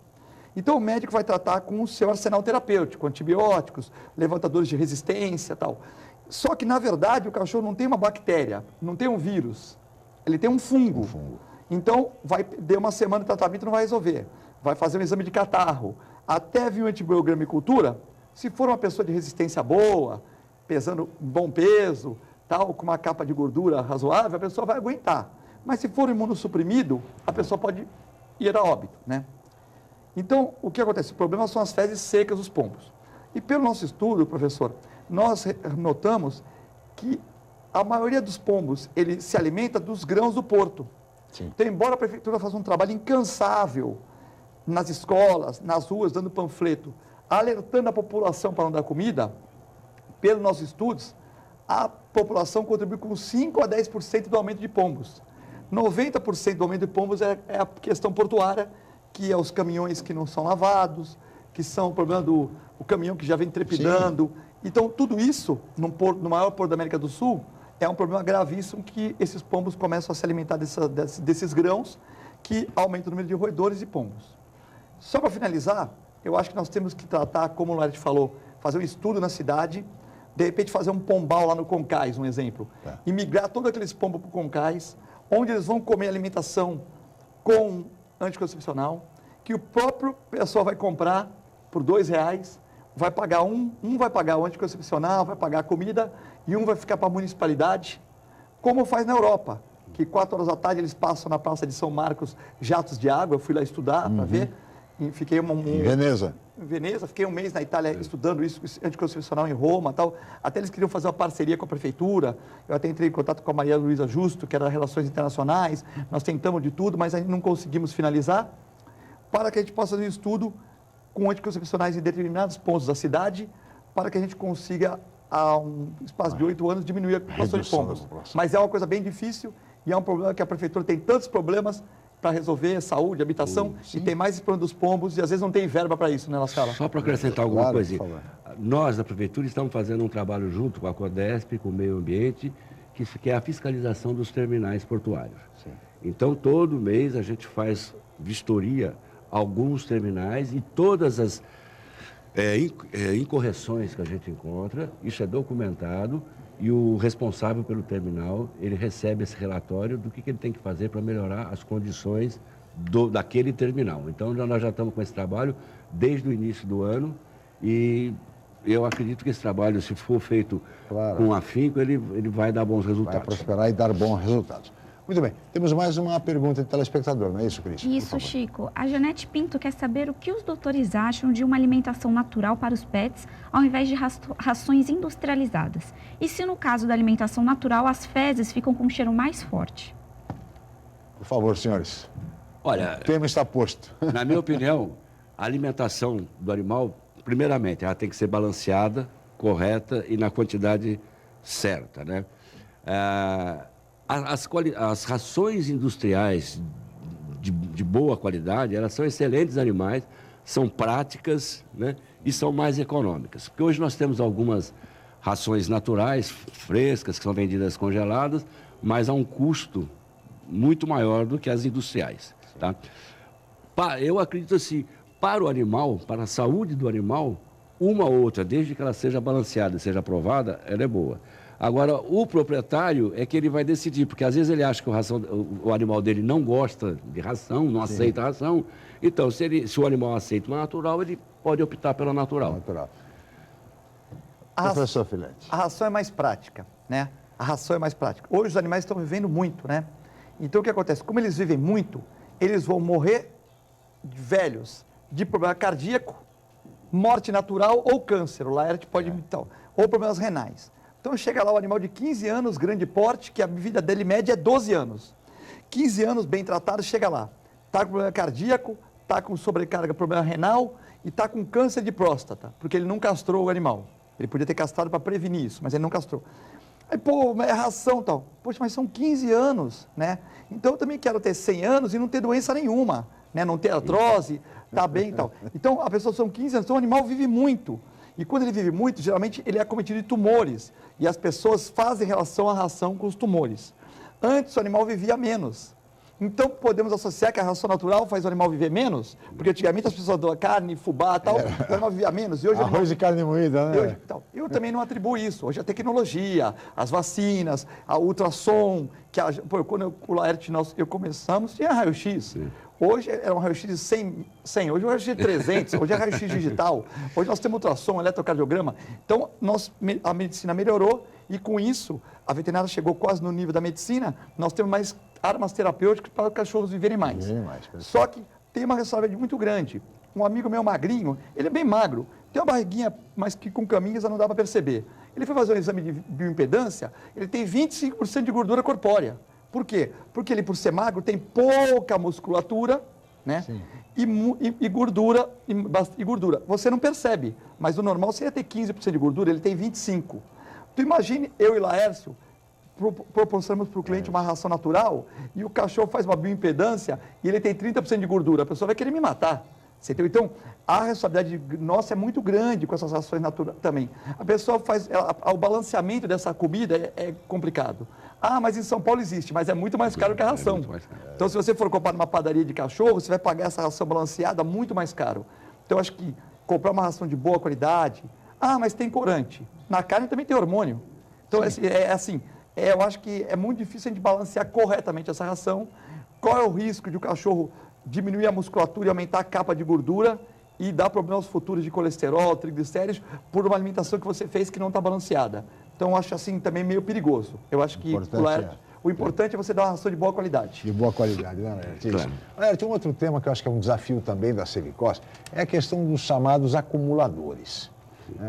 Então, o médico vai tratar com o seu arsenal terapêutico, antibióticos, levantadores de resistência, tal. Só que, na verdade, o cachorro não tem uma bactéria, não tem um vírus, ele tem um fungo. Então, deu uma semana de tratamento, não vai resolver. Vai fazer um exame de catarro. Até vir um antibiograma e cultura, se for uma pessoa de resistência boa, pesando bom peso, tal, com uma capa de gordura razoável, a pessoa vai aguentar. Mas se for imunossuprimido, a pessoa pode ir a óbito, né? Então, o que acontece? O problema são as fezes secas dos pombos. E pelo nosso estudo, professor, nós notamos que a maioria dos pombos, ele se alimenta dos grãos do porto. Sim. Então, embora a prefeitura faça um trabalho incansável nas escolas, nas ruas, dando panfleto, alertando a população para não dar comida, pelos nossos estudos, a população contribui com 5 a 10% do aumento de pombos. 90% do aumento de pombos é a questão portuária, que é os caminhões que não são lavados, que são o problema do caminhão que já vem trepidando. Sim. Então, tudo isso, no maior porto da América do Sul, é um problema gravíssimo que esses pombos começam a se alimentar desses grãos, que aumentam o número de roedores e pombos. Só para finalizar, eu acho que nós temos que tratar, como o Laerte falou, fazer um estudo na cidade, De repente fazer um pombal lá no Concais, um exemplo. E migrar todos aqueles pombos para o Concais, onde eles vão comer alimentação com anticoncepcional, que o próprio pessoal vai comprar por R$2, vai pagar vai pagar o anticoncepcional, vai pagar a comida, e um vai ficar para a municipalidade, como faz na Europa, que 4 horas da tarde eles passam na Praça de São Marcos jatos de água. Eu fui lá estudar para ver, e fiquei Em Veneza. Em Veneza, fiquei um mês na Itália estudando isso, anticoncepcional em Roma, tal. Até eles queriam fazer uma parceria com a prefeitura. Eu até entrei em contato com a Maria Luísa Justo, que era Relações Internacionais. Nós tentamos de tudo, mas ainda não conseguimos finalizar, para que a gente possa fazer um estudo com anticoncepcionais em determinados pontos da cidade, para que a gente consiga, a um espaço de 8 anos, diminuir a população de pombos. Mas é uma coisa bem difícil e é um problema que a prefeitura tem tantos problemas para resolver, saúde, habitação, e tem mais esse problema dos pombos, e às vezes não tem verba para isso, né, La Scala? Só para acrescentar alguma coisinha. Nós, da Prefeitura, estamos fazendo um trabalho junto com a CODESP, com o meio ambiente, que é a fiscalização dos terminais portuários. Sim. Então, todo mês a gente faz vistoria a alguns terminais e todas as incorreções que a gente encontra, isso é documentado, e o responsável pelo terminal, ele recebe esse relatório do que ele tem que fazer para melhorar as condições daquele terminal. Então, nós já estamos com esse trabalho desde o início do ano, e eu acredito que esse trabalho, se for feito com afinco, ele vai dar bons resultados. Vai prosperar e dar bons resultados. Muito bem, temos mais uma pergunta de telespectador, não é isso, Cris? Isso, Chico. A Janete Pinto quer saber o que os doutores acham de uma alimentação natural para os pets, ao invés de rações industrializadas. E se no caso da alimentação natural, as fezes ficam com um cheiro mais forte? Por favor, senhores. Olha, o tema está posto. Na minha opinião, a alimentação do animal, primeiramente, ela tem que ser balanceada, correta e na quantidade certa, né? As rações industriais de boa qualidade, elas são excelentes animais, são práticas, né, e são mais econômicas. Porque hoje nós temos algumas rações naturais, frescas, que são vendidas congeladas, mas a um custo muito maior do que as industriais. Tá? Eu acredito assim, para o animal, para a saúde do animal, uma ou outra, desde que ela seja balanceada, seja aprovada, ela é boa. Agora, o proprietário é que ele vai decidir, porque às vezes ele acha que o animal dele não gosta de ração, não aceita ração. Então, se o animal aceita uma natural, ele pode optar pela natural. Professor Filete. A ração é mais prática, né? A ração é mais prática. Hoje os animais estão vivendo muito, né? Então, o que acontece? Como eles vivem muito, eles vão morrer velhos de problema cardíaco, morte natural ou câncer. O Laerte pode imitar. Ou problemas renais. Então, chega lá o animal de 15 anos, grande porte, que a vida dele média é 12 anos. 15 anos, bem tratado, chega lá. Está com problema cardíaco, está com sobrecarga, problema renal e está com câncer de próstata, porque ele não castrou o animal. Ele podia ter castrado para prevenir isso, mas ele não castrou. Aí, pô, é ração e tal. Poxa, mas são 15 anos, né? Então, eu também quero ter 100 anos e não ter doença nenhuma, né? Não ter artrose, tá bem e tal. Então, a pessoa são 15 anos, então o animal vive muito. E quando ele vive muito, geralmente ele é acometido de tumores. E as pessoas fazem relação à ração com os tumores. Antes o animal vivia menos. Então podemos associar que a ração natural faz o animal viver menos? Porque antigamente as pessoas davam carne, fubá e tal, o animal vivia menos. E hoje arroz e carne moída, né? Eu também não atribuo isso. Hoje a tecnologia, as vacinas, a ultrassom, quando o Laerte eu começamos, tinha raio-x. Hoje era um raio-x de 100, hoje é um raio-x de 300, hoje é raio-x digital, hoje nós temos ultrassom, eletrocardiograma. Então, a medicina melhorou e com isso, a veterinária chegou quase no nível da medicina, nós temos mais armas terapêuticas para os cachorros viverem mais. Só que tem uma responsabilidade muito grande. Um amigo meu magrinho, ele é bem magro, tem uma barriguinha, mas que com caminhas não dá para perceber. Ele foi fazer um exame de bioimpedância, ele tem 25% de gordura corpórea. Por quê? Porque ele, por ser magro, tem pouca musculatura, né? E gordura. Você não percebe, mas o normal seria ter 15% de gordura, ele tem 25%. Tu imagine eu e Laércio proporcionamos para o cliente uma ração natural e o cachorro faz uma bioimpedância e ele tem 30% de gordura. A pessoa vai querer me matar. Então, a responsabilidade nossa é muito grande com essas rações naturais também. A pessoa faz... o balanceamento dessa comida é complicado. Ah, mas em São Paulo existe, mas é muito mais caro que a ração. Então, se você for comprar numa padaria de cachorro, você vai pagar essa ração balanceada muito mais caro. Então, acho que comprar uma ração de boa qualidade, Ah, mas tem corante. Na carne também tem hormônio. Então, eu acho que é muito difícil a gente balancear corretamente essa ração. Qual é o risco de o cachorro diminuir a musculatura e aumentar a capa de gordura e dar problemas futuros de colesterol, triglicéridos, por uma alimentação que você fez que não está balanceada? Então, eu acho assim também meio perigoso. Eu acho que o importante é você dar uma ração de boa qualidade. De boa qualidade, né, Laerte? Claro. Laerte, um outro tema que eu acho que é um desafio também da Sevicos é a questão dos chamados acumuladores.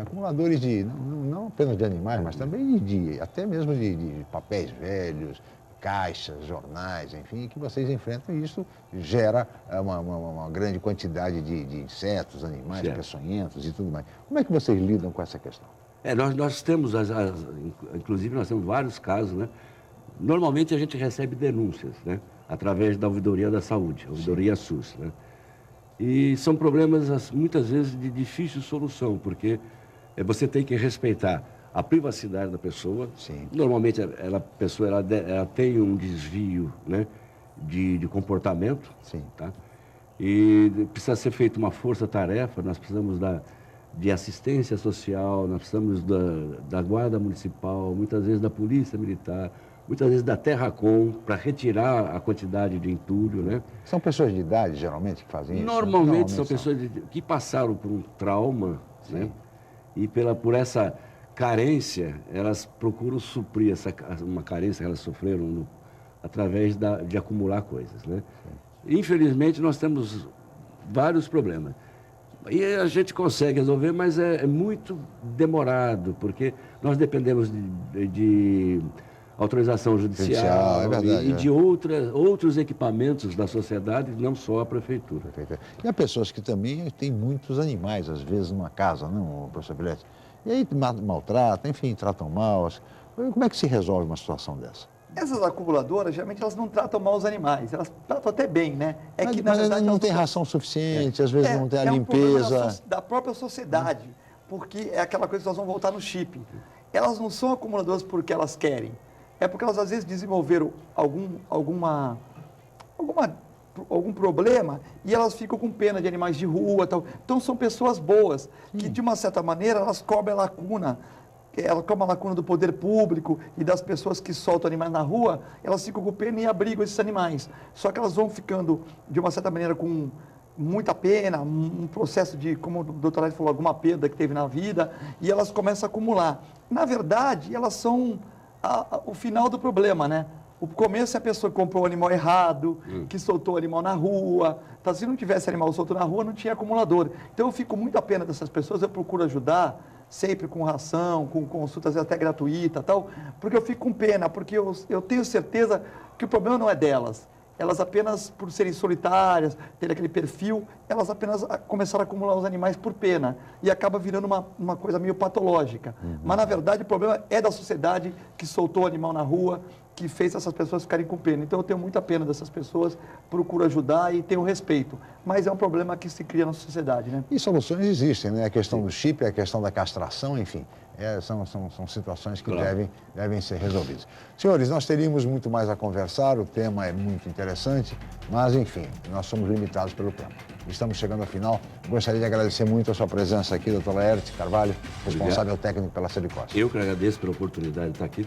Acumuladores não apenas de animais, mas também até mesmo de papéis velhos, caixas, jornais, enfim, que vocês enfrentam, e isso gera uma grande quantidade de insetos, animais peçonhentos e tudo mais. Como é que vocês lidam com essa questão? Nós temos, inclusive nós temos vários casos, né? Normalmente a gente recebe denúncias, né? Através da ouvidoria da saúde, a ouvidoria SUS, né? E são problemas, muitas vezes, de difícil solução, porque você tem que respeitar a privacidade da pessoa. Sim. Normalmente a pessoa ela tem um desvio, né, de comportamento. Sim. Tá? E precisa ser feita uma força-tarefa, nós precisamos de assistência social, nós precisamos da guarda municipal, muitas vezes da polícia militar, muitas vezes da Terracom, para retirar a quantidade de entulho, né? São pessoas de idade, geralmente, que fazem isso? Normalmente são pessoas que passaram por um trauma, né? E por essa carência, elas procuram suprir uma carência que elas sofreram através de acumular coisas, né? Infelizmente, nós temos vários problemas. E a gente consegue resolver, mas é muito demorado, porque nós dependemos de autorização judicial e de outros equipamentos da sociedade, não só a prefeitura. Perfeito. E há pessoas que também têm muitos animais, às vezes, numa casa, não, professor Filete? E aí maltratam, enfim, tratam mal. Como é que se resolve uma situação dessa? Essas acumuladoras, geralmente, elas não tratam mal os animais, elas tratam até bem, né? Na verdade, não tem ração suficiente, às vezes não tem a limpeza. É um problema da própria sociedade, porque é aquela coisa que nós vamos voltar no chip. Elas não são acumuladoras porque elas querem, é porque elas, às vezes, desenvolveram algum problema e elas ficam com pena de animais de rua, tal. Então, são pessoas boas, que, de uma certa maneira, elas cobrem a lacuna. Ela cobre a lacuna do poder público e das pessoas que soltam animais na rua, elas ficam com pena e abrigam esses animais. Só que elas vão ficando, de uma certa maneira, com muita pena, um processo de, como o doutor Laerte falou, alguma perda que teve na vida, e elas começam a acumular. Na verdade, elas são o final do problema, né? O começo é a pessoa que comprou o animal errado, que soltou o animal na rua. Então, se não tivesse animal solto na rua, não tinha acumulador. Então, eu fico muito a pena dessas pessoas, eu procuro ajudar, sempre com ração, com consultas até gratuita, tal, porque eu fico com pena, porque eu tenho certeza que o problema não é delas. Elas apenas, por serem solitárias, terem aquele perfil, elas apenas começaram a acumular os animais por pena e acaba virando uma coisa meio patológica. Mas, na verdade, o problema é da sociedade que soltou o animal na rua, que fez essas pessoas ficarem com pena. Então, eu tenho muita pena dessas pessoas, procuro ajudar e tenho respeito. Mas é um problema que se cria na sociedade, né? E soluções existem, né? A questão do chip, a questão da castração, enfim. São situações que devem ser resolvidas. Senhores, nós teríamos muito mais a conversar, o tema é muito interessante, mas, enfim, nós somos limitados pelo tempo. Estamos chegando ao final. Gostaria de agradecer muito a sua presença aqui, doutor Laerte Carvalho, responsável técnico pela Sevicos. Eu que agradeço pela oportunidade de estar aqui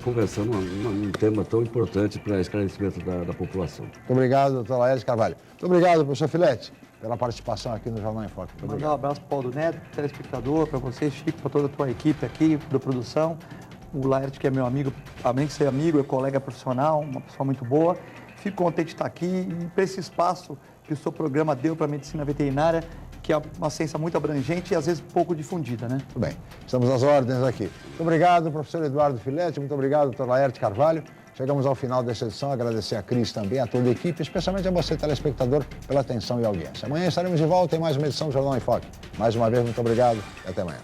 conversando um tema tão importante para esclarecimento da população. Muito obrigado, doutor Laerte Carvalho. Muito obrigado, professor Filete, pela participação aqui no Jornal em Foco. Mandar um abraço para o Paulo Neto, telespectador, para você, Chico, para toda a tua equipe aqui da produção. O Laerte, que é meu amigo, além de ser amigo, é colega profissional, uma pessoa muito boa. Fico contente de estar aqui e para esse espaço que o seu programa deu para a medicina veterinária, que é uma ciência muito abrangente e às vezes pouco difundida, né? Muito bem, estamos às ordens aqui. Muito obrigado, professor Eduardo Filete, muito obrigado, doutor Laerte Carvalho. Chegamos ao final desta edição, agradecer a Cris também, a toda a equipe, especialmente a você, telespectador, pela atenção e audiência. Amanhã estaremos de volta em mais uma edição do Jornal em Foque. Mais uma vez, muito obrigado e até amanhã.